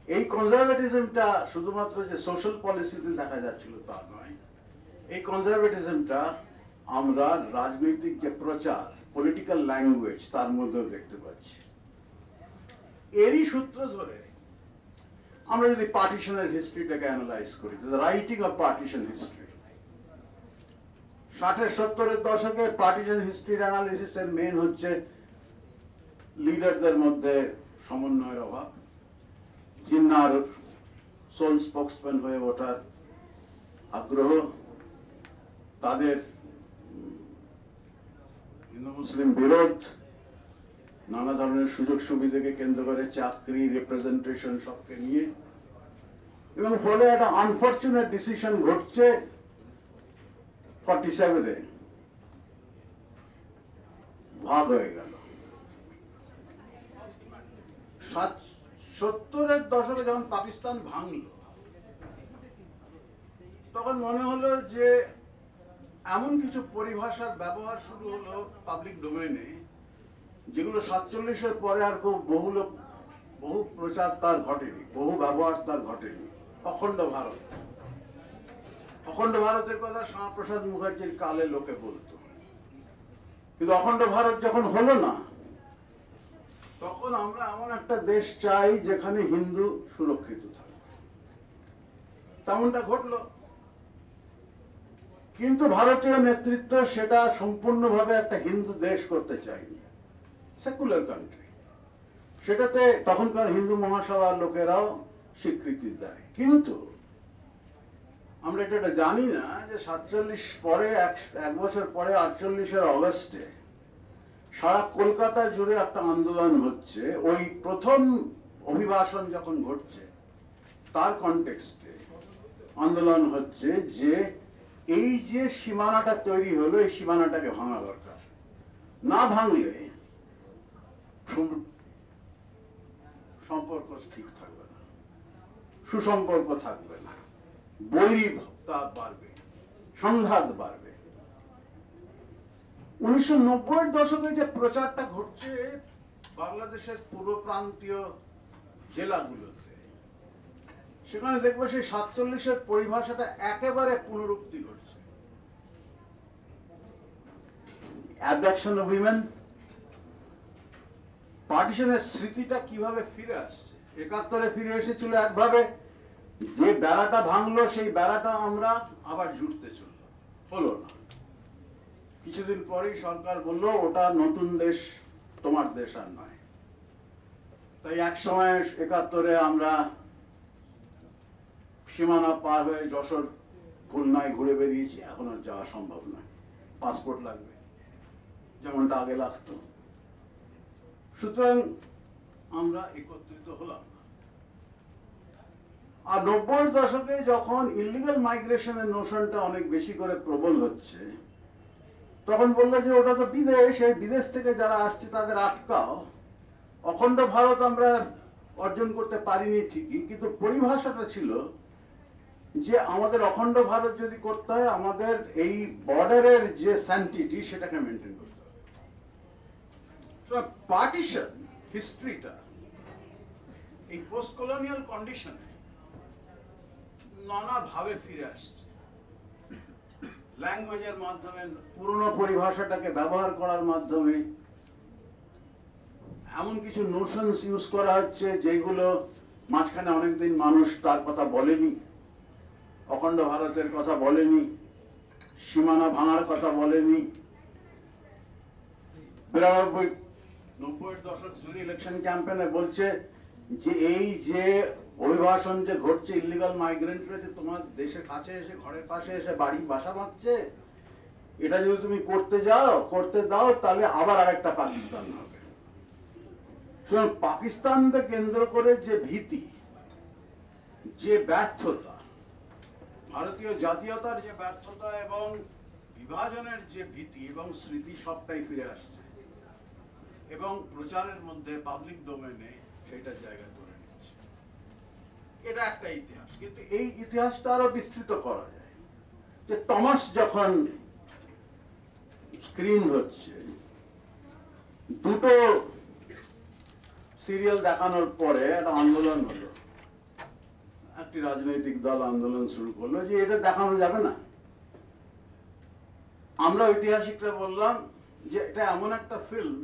এই কনজারভেটিজমটা শুধুমাত্র যে সোশ্যাল পলিসিতে দেখা যাচ্ছিল তা নয়, এই কনজারভেটিজমটা আমরা রাজনৈতিক যে প্রচার, পলিটিক্যাল ল্যাঙ্গুয়েজ, তার মধ্যেও দেখতে পাচ্ছি। এরই সূত্র ধরে আমরা যদি পার্টিশনের হিস্ট্রিটাকে অ্যানালাইজ করি, রাইটিং অফ পার্টিশন হিস্ট্রি, 60-70-এর দশকে পার্টিশন হিস্ট্রির অ্যানালিসিসের মেন হচ্ছে লিডারদের মধ্যে সমন্বয়ের অভাব, জিন্নার সোল স্পোক্সম্যান হয়ে ওঠার আগ্রহ, তাদের হিন্দু মুসলিম বিরোধ, নানা ধরনের সুযোগ সুবিধাকে কেন্দ্র করে চাকরি, রিপ্রেজেন্টেশন সবকে নিয়ে, এবং ফলে একটা আনফরচুনেট ডিসিশন ঘটছে 47-এ ভাগ হয়ে গেল। 70-এর দশকে যখন পাকিস্তান ভাঙল, তখন মনে হলো যে এমন কিছু পরিভাষার ব্যবহার শুরু হলো পাবলিক ডোমেইনে, যেগুলো 47-এর পরে আর বহু প্রচার তার ঘটেনি, বহু ব্যবহার তার ঘটেনি। অখণ্ড ভারত, অখণ্ড ভারতের কথা শ্যামাপ্রসাদ মুখার্জির কালে লোকে বলতো, কিন্তু অখণ্ড ভারত যখন হলো না, তখন আমরা এমন একটা দেশ চাই যেখানে হিন্দু সুরক্ষিত থাকে। তেমনটা ঘটলো, কিন্তু ভারতীয় নেতৃত্ব সেটা সম্পূর্ণভাবে একটা হিন্দু দেশ করতে চায়নি, সেকুলার কান্ট্রি। সেটাতে তখনকার হিন্দু মহাসভার লোকেরাও স্বীকৃতি দেয়। কিন্তু আমরা এটা জানি না যে 47 পরে এক বছর পরে 48-এর অগস্টে সারা কলকাতা জুড়ে একটা আন্দোলন হচ্ছে। ওই প্রথম অভিবাসন যখন ঘটছে তার কনটেক্সটে আন্দোলন হচ্ছে যে এই যে সীমানাটা তৈরি হলো, এই সীমানাটাকে ভাঙা দরকার, না ভাঙলে সম্পর্ক ঠিক থাকবে না, সুসম্পর্ক থাকবে না, বৈরিভাব বাড়বে, সংঘাত বাড়বে। 1990-এর দশকে যে প্রচারটা ঘটছে বাংলাদেশের পূর্ব প্রান্তীয় জেলাগুলোতে, সেখানে দেখবো সেই 47-এর পরিভাষাটা একেবারে পুনরুক্তি ঘটছে। অ্যাবডাকশন অফ উইমেন, পার্টিশনের স্মৃতিটা কিভাবে ফিরে আসছে। 71-এ ফিরে এসেছিল একভাবে, যে বেড়াটা ভাঙলো সেই বেড়াটা আমরা আবার জুড়তে চলল, হলো না। কিছুদিন পরেই সরকার বলল ওটা নতুন দেশ, তোমার দেশ আর নয়। তাই এক সময় 71-এ আমরা সীমানা পার হয়ে যশোর, খুলনায় ঘুরে বেরিয়েছি, এখন আর যাওয়া সম্ভব নয়, পাসপোর্ট লাগবে, যেমনটা আগে লাগতো। সুতরাং আমরা একত্রিত হলাম না। আর 90-এর দশকে যখন ইলিগাল মাইগ্রেশনের নোশনটা অনেক বেশি করে প্রবল হচ্ছে, তখন বললো যে ওটা তো বিদেশ, এই বিদেশ থেকে যারা আসছে তাদের আটকাও। অখণ্ড ভারত আমরা অর্জন করতে পারিনি ঠিকই, কিন্তু পরিভাষাটা ছিল যে আমাদের অখণ্ড ভারত যদি করতে হয়, আমাদের এই বর্ডারের যে স্যান্টিটি সেটাকে মেনটেন করতে হবে। পার্টিশন হিস্ট্রিটা এই পোস্ট কলোনিয়াল কন্ডিশনে নানা ভাবে ফিরে আসছে। ল্যাঙ্গুয়েজের মাধ্যমে, পুরনো পরিভাষাটাকে ব্যবহার করার মাধ্যমে এমন কিছু নোশনস ইউজ করা হচ্ছে যেগুলো মাঝখানে অনেকদিন মানুষ তার কথা বলেনি, অখণ্ড ভারতের কথা বলেনি, সীমানা ভাঙার কথা বলেনি। 92-90-এর দশক জুড়ে ইলেকশন ক্যাম্পেনে বলছে যে এই যে অভিবাসন যে ঘটছে, ইলিগাল মাইগ্রেন্টরা যে তোমার দেশের কাছে এসে, ঘরের পাশে এসে বাড়ি বাসা বাঁধছে, এটা যদি তুমি করতে দাও তাহলে আবার আরেকটা পাকিস্তান হবে। সুতরাং পাকিস্তানকে কেন্দ্র করে যে ভীতি, যে ব্যর্থতা, ভারতীয় জাতীয়তার যে ব্যর্থতা এবং বিভাজনের যে ভীতি এবং স্মৃতি, সবটাই ফিরে আসছে এবং প্রচারের মধ্যে, পাবলিক ডোমেনে সেটা জায়গা করে নিচ্ছে। এটা একটা ইতিহাস, কিন্তু এই ইতিহাসটা আরো বিস্তৃত করা যায়। যে টমাস যখন স্ক্রিন হচ্ছে, দুটো সিরিয়াল দেখানোর পরে একটা আন্দোলন হলো, একটি রাজনৈতিক দল আন্দোলন শুরু করলো যে এটা দেখানো যাবে না। আমরা ঐতিহাসিকরা বললাম যে এটা এমন একটা ফিল্ম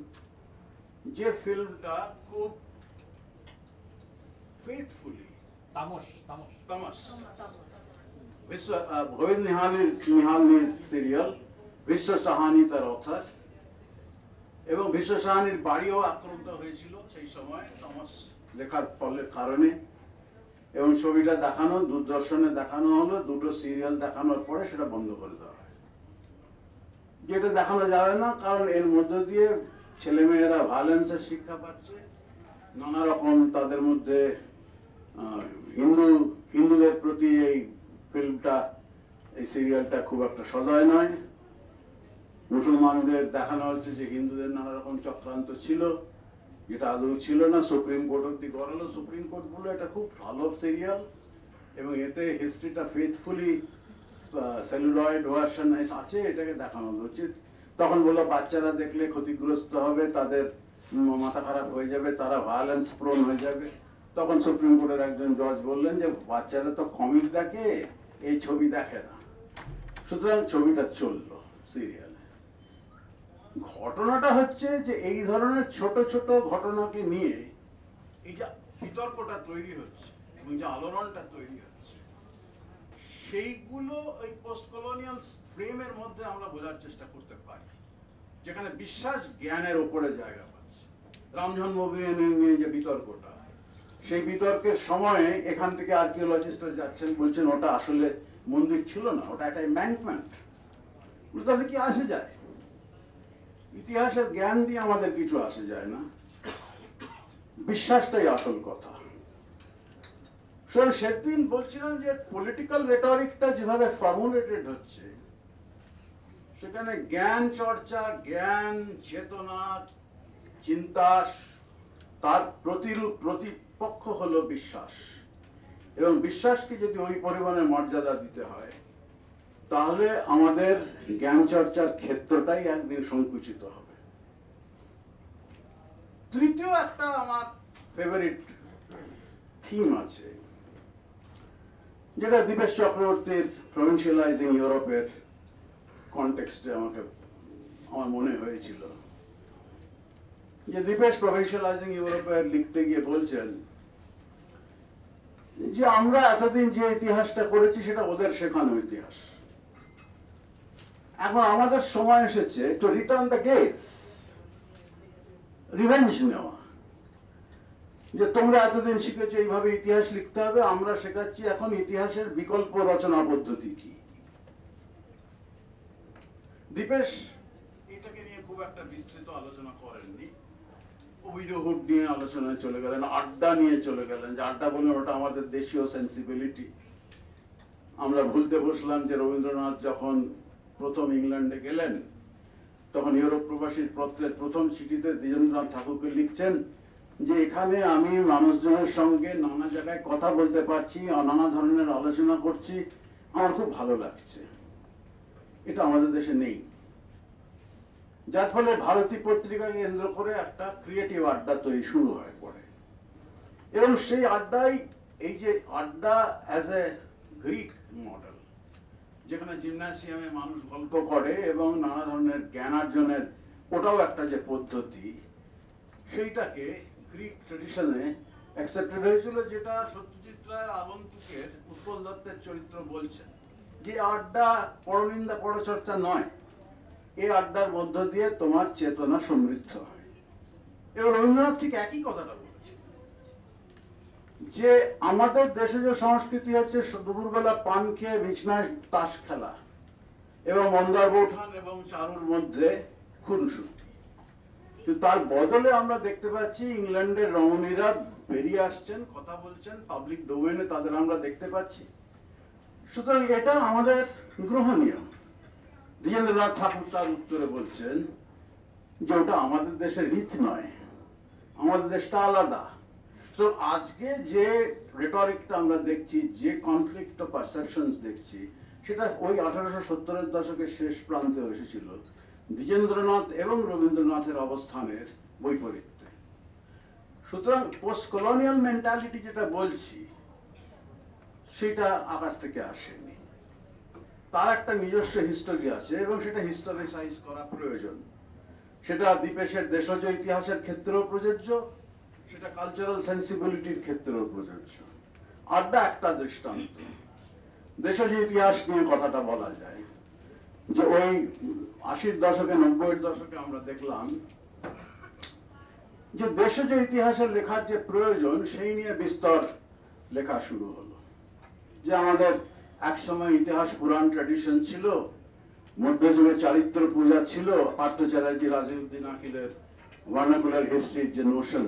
যে ফিল্মটা খুব ফেথফুলি ভোয়েদ নিহালের সিরিয়াল, বিশ্ব সাহানি তার অথার, এবং বিশ্ব সাহানির বাড়িও আক্রান্ত হয়েছিল সেই সময় টমাস লেখার কারণে, এবং ছবিটা দেখানো দূরদর্শনে দেখানো হলো, দুটো সিরিয়াল দেখানোর পরে সেটা বন্ধ করে দেওয়া হয়। যেটা দেখানো যাবে না কারণ এর মধ্য দিয়ে ছেলেমেয়েরা ভায়োলেন্সের শিক্ষা পাচ্ছে, নানা রকম তাদের মধ্যে হিন্দুদের প্রতি এই ফিল্মটা, এই সিরিয়ালটা খুব একটা সদয় নয়। মুসলমানদের দেখানো হচ্ছে যে হিন্দুদের নানা রকম চক্রান্ত ছিল, যেটা আদৌ ছিল না। সুপ্রিম কোর্ট অব্দি করালো, সুপ্রিম কোর্ট বললো এটা খুব ভালো সিরিয়াল এবং এতে হিস্ট্রিটা ফেথফুলি সেলুলয়েড ভার্সন আছে, এটাকে দেখানো উচিত। তখন বললো বাচ্চারা দেখলে ক্ষতিগ্রস্ত হবে, তাদের মাথা খারাপ হয়ে যাবে, তারা ভায়োলেন্স প্রোন হয়ে যাবে। তখন সুপ্রিম কোর্টের একজন জজ বললেন যে বাচ্চারা তো কমিক দেখে, এই ছবি দেখে না, সুতরাং ছবিটা চললো সিরিয়ালে। ঘটনাটা হচ্ছে যে এই ধরনের ছোট ছোট ঘটনাকে নিয়ে এই যে বিতর্কটা তৈরি হচ্ছে এবং যে আলোড়নটা তৈরি হচ্ছে, সেইগুলো ওই পোস্ট কলোনিয়াল ফ্রেমের মধ্যে আমরা বোঝার চেষ্টা করতে পারি, যেখানে বিশ্বাস জ্ঞানের ওপরে জায়গা পাচ্ছে। রাম জন্মভূমি নিয়ে যে বিতর্কটা, সেই বিতর্কের সময়ে এখান থেকে আর্কিওলজিস্টরা যাচ্ছেন, বলছেন ওটা আসলে মন্দির ছিল না, ওটা একটা এম্যাঙ্কমেন্ট। তাতে কি আসে যায়? ইতিহাসের জ্ঞান দিয়ে আমাদের কিছু আসে যায় না, বিশ্বাসটাই আসল কথা। সেদিন বলছিলাম যে পলিটিক্যাল রেটরিকটা যেভাবে ফর্মুলেটেড হচ্ছে, সেখানে জ্ঞান চর্চা, জ্ঞান চেতনা চিন্তা, তার প্রতিপক্ষ হলো বিশ্বাস, এবং বিশ্বাসকে যদি ওই পরিমাণে মর্যাদা দিতে হয় তাহলে আমাদের জ্ঞান চর্চার ক্ষেত্রটাই একদিন সংকুচিত হবে। তৃতীয় একটা আমার ফেভারিট থিম আছে, যেটা দীপেশ চক্রবর্তীর প্রভিন্সিয়ালাইজিং ইউরোপের কনটেক্সটে আমার মনে হয়েছিল। যে দীপেশ প্রভিন্সিয়ালাইজিং ইউরোপের লিখতে গিয়ে বলছেন যে আমরা এতদিন যে ইতিহাসটা করেছি সেটা ওদের শেখানো ইতিহাস, এখন আমাদের সময় এসেছে to return the gate, revenge নেওয়া। যে তোমরা এতদিন শিখেছো এইভাবে ইতিহাস লিখতে হবে, আমরা শেখাচ্ছি এখন ইতিহাসের বিকল্প রচনা পদ্ধতি কি। দীপেশ এটাকে নিয়ে খুব একটা বিস্তৃত আলোচনা করেননি, উইডোহুড নিয়ে আলোচনায় চলে গেলেন, আড্ডা নিয়ে চলে গেলেন, যে আড্ডা বলে ওটা আমাদের দেশীয় সেন্সিবিলিটি। আমরা ভুলতে বসলাম যে রবীন্দ্রনাথ যখন প্রথম ইংল্যান্ডে গেলেন তখন ইউরোপ প্রবাসীর পত্রের প্রথম চিঠিতে দ্বিজেন্দ্রনাথ ঠাকুরকে লিখছেন যে এখানে আমি মানুষজনের সঙ্গে নানা জায়গায় কথা বলতে পারছি, নানা ধরনের আলোচনা করছি, আমার খুব ভালো লাগছে। এটা আমাদের দেশে নেই, যার ফলে ভারতী পত্রিকাকে কেন্দ্র করে একটা ক্রিয়েটিভ আড্ডা তৈরি শুরু হয় পরে, এবং সেই আড্ডাই এই যে আড্ডা অ্যাজ এ গ্রিক মডেল, যেখানে জিমন্যাসিয়ামে মানুষ গল্প করে এবং নানা ধরনের জ্ঞানার্জনের ওটাও একটা যে পদ্ধতি, সেইটাকে গ্রিক ট্রেডিশনে অ্যাকসেপ্টেড হয়েছিল, যেটা সত্যজিৎ রায়ের আগন্তুকের উৎপল দত্তের চরিত্র বলছেন যে আড্ডা পরনিন্দা পরচর্চা নয়, এই আড্ডার মধ্য দিয়ে তোমার চেতনা সমৃদ্ধ হয়। এবং রবীন্দ্রনাথ ঠিক একই কথাটা বলেছে, যে আমাদের দেশে যে সংস্কৃতি হচ্ছে দুপুরবেলা পান খেয়ে বিছনায় তাস খেলা এবং মন্দার বৌঠান এবং চারুর মধ্যে খুনসুটি, কিন্তু তার বদলে আমরা দেখতে পাচ্ছি ইংল্যান্ডের রমণীরা বেরিয়ে আসছেন, কথা বলছেন, পাবলিক ডোমেনে তাদের আমরা দেখতে পাচ্ছি। সুতরাং এটা আমাদের গ্রহণীয়। দ্বিজেন্দ্রনাথ ঠাকুর তার উত্তরে বলছেন যে ওটা আমাদের দেশের রীতি নয়, আমাদের দেশটা আলাদা। তো আজকে যে রেটরিকটা আমরা দেখছি, যে কনফ্লিক্ট অফ পারসেপশনস দেখছি, সেটা ওই 1870-এর দশকের শেষ প্রান্তে এসেছিল, দ্বিজেন্দ্রনাথ এবং রবীন্দ্রনাথের অবস্থানের বৈপরীত্যে। সুতরাং পোস্ট কলোনিয়াল মেন্টালিটি যেটা বলছি সেটা আকাশ থেকে আসেনি, তার একটা নিজস্ব হিস্টোরি আছে এবং সেটা হিস্টোরিসাইজ করা প্রয়োজন। সেটা দীপেশের দেশজ ইতিহাসের ক্ষেত্রেও প্রযোজ্য, সেটা কালচারাল সেন্সিবিলিটির ক্ষেত্রেও প্রযোজ্য। আড্ডা একটা দৃষ্টান্ত। দেশজ ইতিহাস নিয়ে কথাটা বলা যায় যে ওই 80-র দশকে 90-এর দশকে আমরা দেখলাম যে দেশজ ইতিহাসের লেখার যে প্রয়োজন সেই নিয়ে বিস্তর লেখা শুরু হলো। যে আমাদের একসময় ইতিহাস পুরাণ ট্র্যাডিশন ছিল, মধ্যযুগে চারিত্র পূজা ছিল, পার্থ চ্যাটার্জি, রাজিউদ্দিন আকিলের ভার্নাকুলার হিস্ট্রির যে নোশন,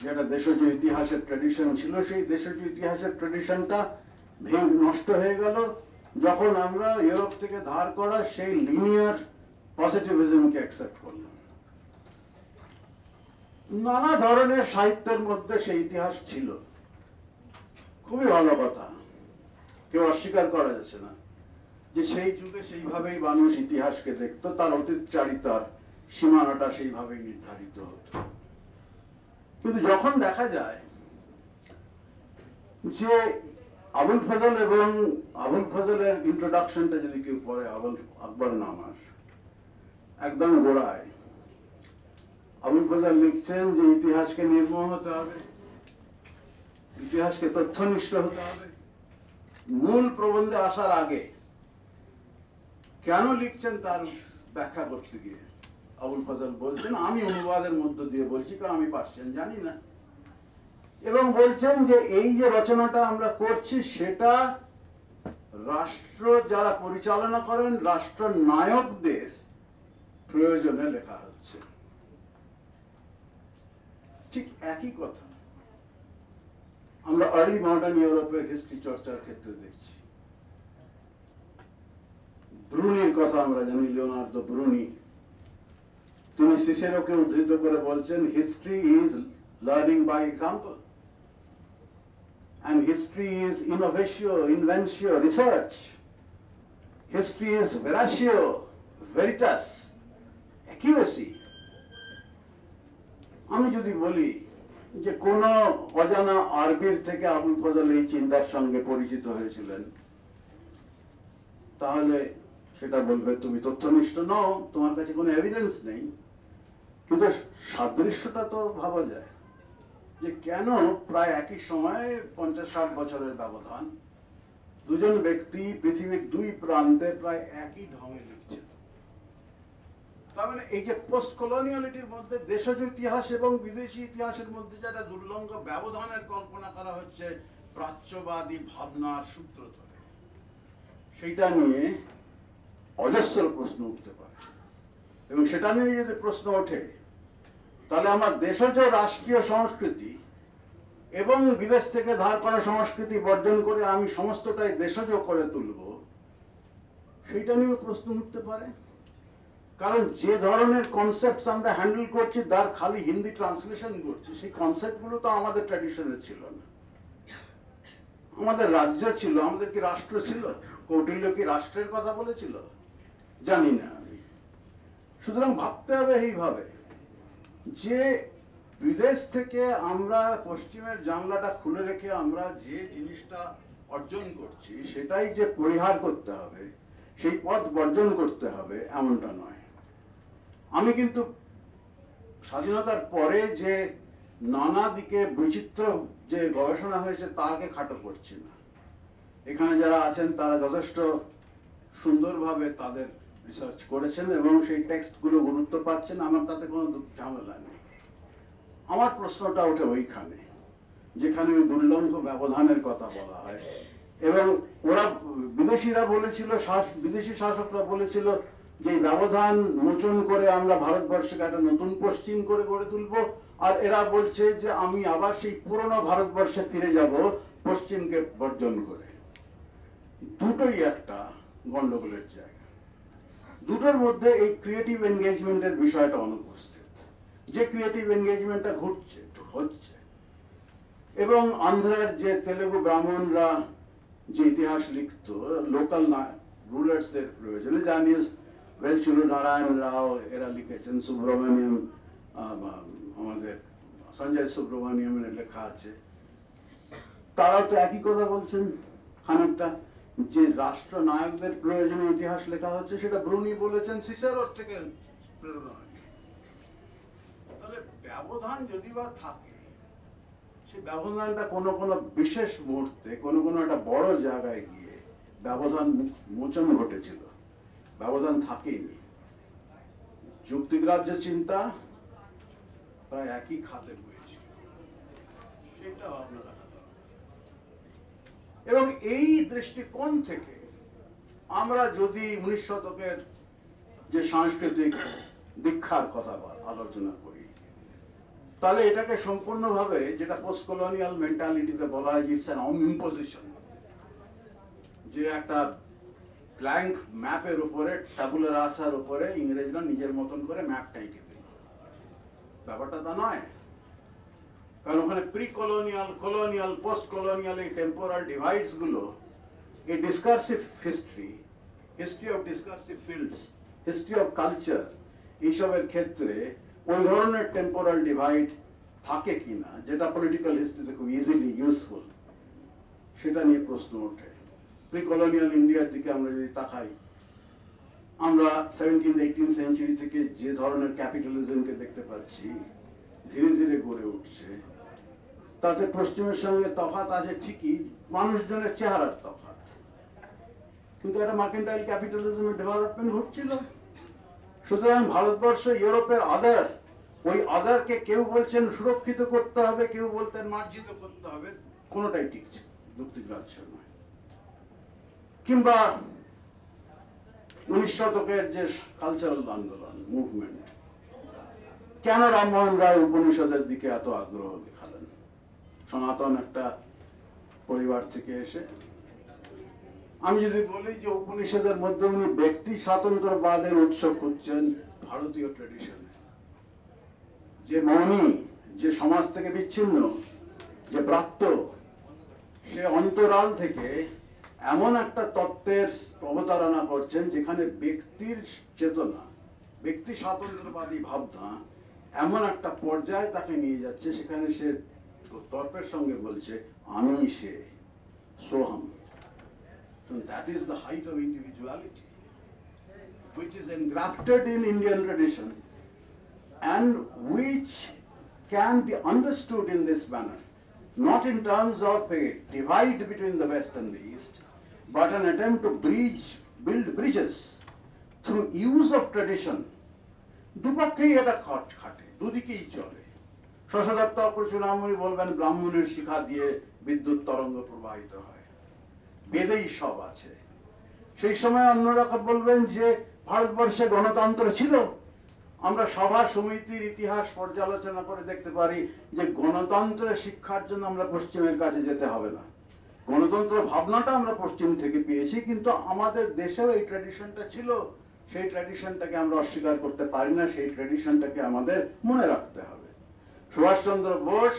যেটা দেশজ ইতিহাসের ট্র্যাডিশন ছিল, সেই দেশজ ইতিহাসের ট্র্যাডিশনটা নষ্ট হয়ে গেল যখন আমরা ইউরোপ থেকে ধার করা সেই লিনিয়ার পজিটিভিজমকে অ্যাকসেপ্ট করলাম। নানা ধরনের সাহিত্যের মধ্যে সেই ইতিহাস ছিল, খুবই ভালো কথা, কেউ অস্বীকার করা যাচ্ছে না যে সেই যুগে সেইভাবেই মানুষ ইতিহাসকে দেখতো, তার অতীতচারিতার সীমানাটা সেইভাবেই নির্ধারিত হতো। কিন্তু যখন দেখা যায় যে আবুল ফজল এবং আবুল ফজলের ইন্ট্রোডাকশনটা যদি কেউ পড়ে, আকবর নামার একদম গোড়ায় আবুল ফজল লিখছেন যে ইতিহাসকে নির্মোহ হতে হবে, ইতিহাসকে তথ্যনিষ্ঠ হতে হবে। মূল প্রবন্ধে আসার আগে কেন লিখছেন তার ব্যাখ্যা করতে গিয়ে আবুল ফজল বলছেন, আমি অনুবাদের মধ্য দিয়ে বলছি কারণ আমি পার্সিয়ান জানি না, এবং বলছেন যে এই যে রচনাটা আমরা করছি সেটা রাষ্ট্র যারা পরিচালনা করেন, রাষ্ট্র নায়কদের প্রয়োজনে লেখা হচ্ছে। ঠিক একই কথা আমরা আর্লি মডার্ন ইউরোপের হিস্ট্রি চর্চার ক্ষেত্রে দেখছি। ব্রুনির কথা আমরা জানি, লিওনার্দো ব্রুনি, তিনি সিসেরোকে উদ্ধৃত করে বলছেন, history is learning by example and history is innovatio, inventio, research. History is veratio, veritas, accuracy. আমি যদি বলি যে কোন অজানা আরবির থেকে আবুল ফজল এই চিন্তার সঙ্গে পরিচিত হয়েছিলেন, তাহলে সেটা বলবে তুমি তথ্যনিষ্ঠ নও, তোমার কাছে কোনো এভিডেন্স নেই। কিন্তু সাদৃশ্যটা তো ভাবা যায় যে কেন প্রায় একই সময়ে 50-60 বছরের ব্যবধান, দুজন ব্যক্তি পৃথিবীর দুই প্রান্তে প্রায় একই ঢঙে লিখছেন। তার মানে এই যে পোস্ট কলোনিয়ালিটির মধ্যে দেশজ ইতিহাস এবং বিদেশি ইতিহাসের মধ্যে যারা দুর্লঙ্ঘ ব্যবধানের কল্পনা করা হচ্ছে প্রাচ্যবাদী ভাবনার সূত্র ধরে, সেইটা নিয়ে অজস্র প্রশ্ন উঠতে পারে। এবং সেটা নিয়ে যদি প্রশ্ন ওঠে তাহলে আমার দেশজ রাষ্ট্রীয় সংস্কৃতি এবং বিদেশ থেকে ধার করা সংস্কৃতি বর্জন করে আমি সমস্তটাই দেশজ করে তুলব, সেইটা নিয়েও প্রশ্ন উঠতে পারে। কারণ যে ধরনের কনসেপ্ট আমরা হ্যান্ডেল করছি, তার খালি হিন্দি ট্রান্সলেশন করছি, সেই কনসেপ্টগুলো তো আমাদের ট্র্যাডিশনে ছিল না। আমাদের রাজ্য ছিল, আমাদের কি রাষ্ট্র ছিল? কৌটিল্য কি রাষ্ট্রের কথা বলেছিল? জানি না আমি। সুতরাং ভাবতে হবে এইভাবে যে বিদেশ থেকে আমরা পশ্চিমের জানলাটা খুলে রেখে আমরা যে জিনিসটা অর্জন করছি সেটাই যে পরিহার করতে হবে, সেই পথ বর্জন করতে হবে, এমনটা নয়। আমি কিন্তু স্বাধীনতার পরে যে নানা দিকে বৈচিত্র্য যে গবেষণা হয়েছে তাকে খাটো করছি না। এখানে যারা আছেন তারা যথেষ্ট সুন্দরভাবে তাদের রিসার্চ করেছেন এবং সেই টেক্সটগুলো গুরুত্ব পাচ্ছেন, আমার তাতে কোনো ঝামেলা নেই। আমার প্রশ্নটা ওঠে ওইখানে যেখানে ওই দুর্লঙ্ঘ ব্যবধানের কথা বলা হয়। এবং ওরা বিদেশিরা বলেছিল, বিদেশি শাসকরা বলেছিল যে ব্যবধান মোচন করে আমরা ভারতবর্ষকে একটা নতুন পশ্চিম করে গড়ে তুলবো, আর এরা বলছে যে আমি আবার সেই পুরনো ভারতবর্ষে ফিরে যাব পশ্চিমকে বর্জন করে। দুটোই একটা গন্ডগোলের জায়গা। দুটোর মধ্যে এই ক্রিয়েটিভ এনগেজমেন্টের বিষয়টা অনুপস্থিত। যে ক্রিয়েটিভ এনগেজমেন্টটা হচ্ছে এবং আন্ধ্রের যে তেলেগু ব্রাহ্মণরা যে ইতিহাস লিখত লোকাল রুলার্সদের প্রয়োজনে, যা নিয়ে বেলচুরু নারায়ণ রাও এরা লিখেছেন, সুব্রমণিয়াম আমাদের সঞ্জয় সুব্রমণিয়ামের লেখা আছে, তারাও তো একই কথা বলছেন খানিকটা, যে রাষ্ট্রনায়কদের প্রয়োজনে ইতিহাস লেখা হচ্ছে, সেটা ব্রুনি বলেছেন সিসেরোর থেকে প্রেরণা হয়নি। তাহলে ব্যবধান যদি বা থাকে, সেই ব্যবধানটা কোনো কোনো বিশেষ মুহূর্তে কোনো কোনো একটা বড় জায়গায় গিয়ে ব্যবধান মোচন ঘটেছিল, ব্যবধান থাকেনি। যুক্তিগ্রাহ্য চিন্তা প্রায় একই খাতে বইয়েছিল, সেটা ভাবনা রাখা দরকার। এবং এই দৃষ্টিকোণ থেকে আমরা যদি 19 শতকের যে সাংস্কৃতিক দীক্ষার কথা আলোচনা করি, তাহলে এটাকে সম্পূর্ণভাবে, যেটা পোস্ট কলোনিয়াল মেন্টালিটিতে বলা হয়, ইটস অ্যান ইম্পোজিশন, যে একটা ব্ল্যাঙ্ক ম্যাপের উপরে, ট্যাবুলা রাসার উপরে ইংরেজরা নিজের মতন করে ম্যাপটা এঁকে দিল। ব্যাপারটা তা নয়, কারণ ওখানে pre colonial, colonial, post colonial এই টেম্পোরাল ডিভাইডস গুলো, এই discursive history, history of discursive fields, history of culture, এইসবের ক্ষেত্রে ওই ধরনের টেম্পোরাল ডিভাইড থাকে কিনা, যেটা পলিটিক্যাল হিস্ট্রিতে খুব ইজিলি ইউজফুল, সেটা নিয়ে প্রশ্ন ওঠে। প্রি কলোনিয়াল ইন্ডিয়ার দিকে আমরা যদি তাকাই, আমরা 17th-18th সেঞ্চুরি থেকে যে ধরনের ক্যাপিটালিজমকে দেখতে পাচ্ছি ধীরে ধীরে গড়ে উঠছে, তাতে পশ্চিমের সঙ্গে তফাৎ আছে ঠিকই, মানুষজনের চেহারার তফাৎ, কিন্তু একটা মার্কেন্টাইল ক্যাপিটালিজমের ডেভেলপমেন্ট ঘটছিল। সুতরাং ভারতবর্ষ ইউরোপের আদার, ওই আদারকে কেউ বলছেন সুরক্ষিত করতে হবে, কেউ বলতেন মার্জিত করতে হবে, কোনোটাই ঠিক যুক্তিগ্রাহ্য নয়। কিংবা 19 শতকের যে কালচারাল আন্দোলন, মুভমেন্ট, কেন রামমোহন রায় উপনিষদের দিকে এত আগ্রহ দেখালেন? সনাতন একটা পরিবার থেকে এসে, আমি যদি বলি যে উপনিষদের মধ্যে উনি ব্যক্তি স্বাতন্ত্র্যবাদের উৎস খুঁজছেন ভারতীয় ট্রেডিশনে, যে মৌনী, যে সমাজ থেকে বিচ্ছিন্ন, যে ব্রাত্য, সে অন্তরাল থেকে এমন একটা তত্ত্বের অবতারণা করছেন যেখানে ব্যক্তির চেতনা, ব্যক্তি স্বাতন্ত্র্যবাদী ভাবনা এমন একটা পর্যায়ে তাকে নিয়ে যাচ্ছে, সেখানে সে তর্কের সঙ্গে বলছে আমি সে, Soham. So that is the height of individuality, which is engrafted in Indian tradition and which can be understood in this manner, not in terms of a divide between the West and the East, but an attempt to build bridges through use of tradition. দুপক্ষেই এটা খাটে, দুদিকেই চলে। শশদত্ত চূড়ামণি বলবেন ব্রাহ্মণের শিখা দিয়ে বিদ্যুৎ তরঙ্গ প্রবাহিত হয়, বেদেই সব আছে। সেই সময় অন্যরা বলবেন যে ভারতবর্ষে গণতন্ত্র ছিল। আমরা সভা সমিতির ইতিহাস পর্যালোচনা করে দেখতে পারি যে গণতন্ত্রের শিক্ষার জন্য আমরা পশ্চিমের কাছে যেতে হবে না, গণতন্ত্র ভাবনাটা আমরা পশ্চিম থেকে পেয়েছি, কিন্তু আমাদের দেশেও এই ট্র্যাডিশনটা ছিল, সেই ট্র্যাডিশনটাকে আমরা অস্বীকার করতে পারি না, সেই ট্র্যাডিশনটাকে আমাদের মনে রাখতে হবে। সুভাষচন্দ্র বোস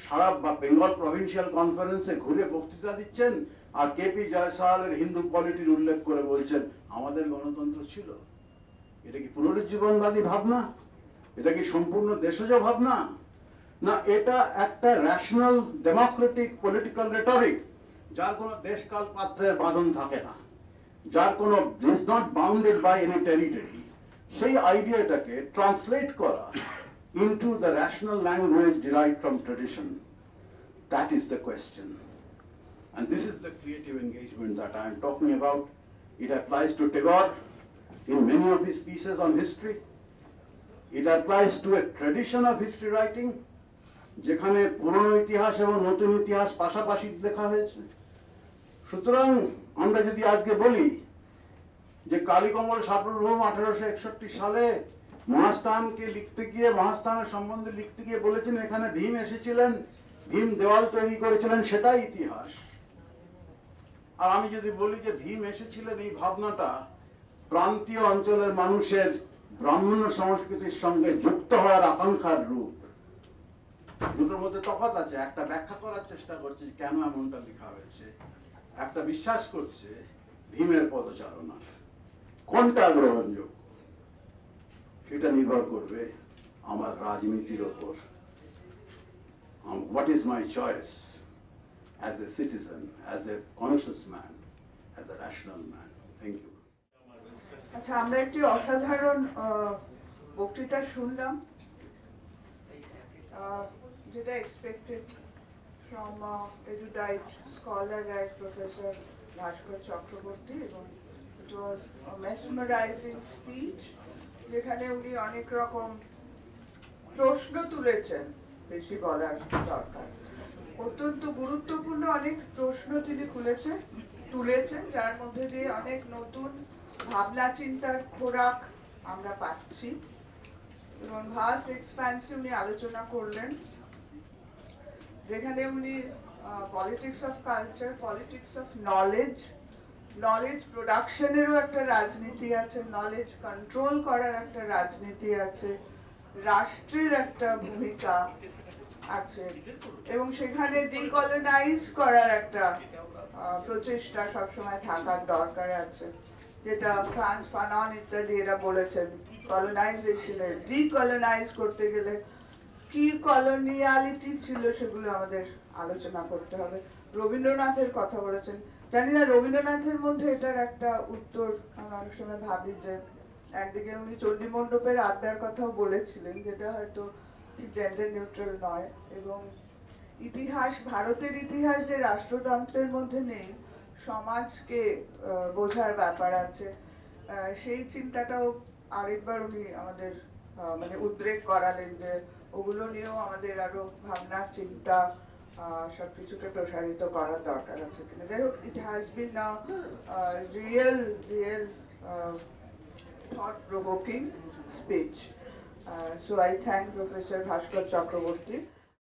সারা বেঙ্গল প্রভিন্সিয়াল কনফারেন্সে ঘুরে বক্তৃতা দিচ্ছেন, আর কেপি জয়সওয়ালের হিন্দু পলিটির উল্লেখ করে বলছেন আমাদের গণতন্ত্র ছিল। এটা কি পুনরুজ্জীবনবাদী ভাবনা? এটা কি সম্পূর্ণ দেশজ ভাবনা? না এটা একটা রেশনাল ডেমোক্রেটিক পলিটিক্যাল রেটরিক, যার কোনো দেশকাল পাত্রের বাঁধন থাকে না, যার কোনো is not bounded by any territory, সেই আইডিয়াটাকে ট্রান্সলেট করা into the rational language derived from tradition? That is the question. And this is the creative engagement that I am talking about. It applies to Tagore in many of his pieces on history. It applies to a tradition of history writing, যেখানে পুরনো ইতিহাস এবং নতুন ইতিহাস পাশাপাশি লেখা হয়েছে। সুতরাং আমরা যদি আজকে বলি যে কালীকমল সার্বভৌম 1861 সালে মহাস্থানকে লিখতে গিয়ে, মহাস্থানের সম্বন্ধে লিখতে গিয়ে বলেছেন এখানে ভীম এসেছিলেন, ভীম দেওয়াল তৈরি করেছিলেন, সেটাই ইতিহাস। আর আমি যদি বলি যে ভীম এসেছিলেন, এই ভাবনাটা প্রান্তীয় অঞ্চলের মানুষের ব্রাহ্মণ্য সংস্কৃতির সঙ্গে যুক্ত হওয়ার আকাঙ্ক্ষার রূপ, দুটোর মধ্যে তফাৎ আছে। একটা ব্যাখ্যা করার চেষ্টা করছে কেন এমনটা লেখা হয়েছে, একটা বিশ্বাস করছে ভীমের পদচারণা। কোনটা গ্রহণযোগ্য? সেটা নির্ভর করবে আমার রাজনীতির ওপর। What is my choice as a citizen, as a conscious man, as a rational man? Thank you. আচ্ছা, আমরা একটি অসাধারণ বক্তৃতা শুনলাম, যেটা expected from erudite scholar like Professor ভাস্কর চক্রবর্তী, এবং ইট ওয়াজ মেসমারাইজিং স্পিচ, যেখানে উনি অনেক রকম প্রশ্ন তুলেছেন, বেশি বলার দরকার, অত্যন্ত গুরুত্বপূর্ণ অনেক প্রশ্ন তিনি তুলেছেন, যার মধ্যে দিয়ে অনেক নতুন ভাবনা চিন্তার খোরাক আমরা পাচ্ছি, এবং ভাস্ট এক্সপ্যান্সে উনি আলোচনা করলেন, যেখানে উনি politics of culture, politics of knowledge প্রোডাকশনেরও একটা রাজনীতি আছে, নলেজ কন্ট্রোল করার একটা রাজনীতি আছে, রাষ্ট্রের একটা ভূমিকা আছে, এবং সেখানে ডিকলোনাইজ করার একটা প্রচেষ্টা সবসময় থাকার দরকার আছে, যেটা ফ্রান্স ফানন ইত্যাদি এরা বলেছেন, কলোনাইজেশনের ডিকলোনাইজ করতে গেলে কি কলোনিয়ালিটি ছিল সেগুলো আমাদের আলোচনা করতে হবে। রবীন্দ্রনাথের কথা বলেছেন, জানি না রবীন্দ্রনাথের মধ্যে এটার একটা উত্তর আমরা অনেক সময় ভাবি, যে একদিকে উনি চণ্ডীমণ্ডপের আড্ডার কথাও বলেছিলেন, যেটা হয়তো জেন্ডার নিউট্রাল নয়, এবং ইতিহাস, ভারতের ইতিহাস যে রাষ্ট্রতন্ত্রের মধ্যে নেই, সমাজকে বোঝার ব্যাপার আছে, সেই চিন্তাটাও আরেকবার উনি আমাদের মানে উদ্রেক করালেন, যে ওগুলো নিয়েও আমাদের আরো ভাবনা চিন্তা সবকিছুকে প্রসারিত করার দরকার আছে কিনা। যাই হোক, it has been real thought-provoking speech. So I thank Professor Bhaskar Chakraborty.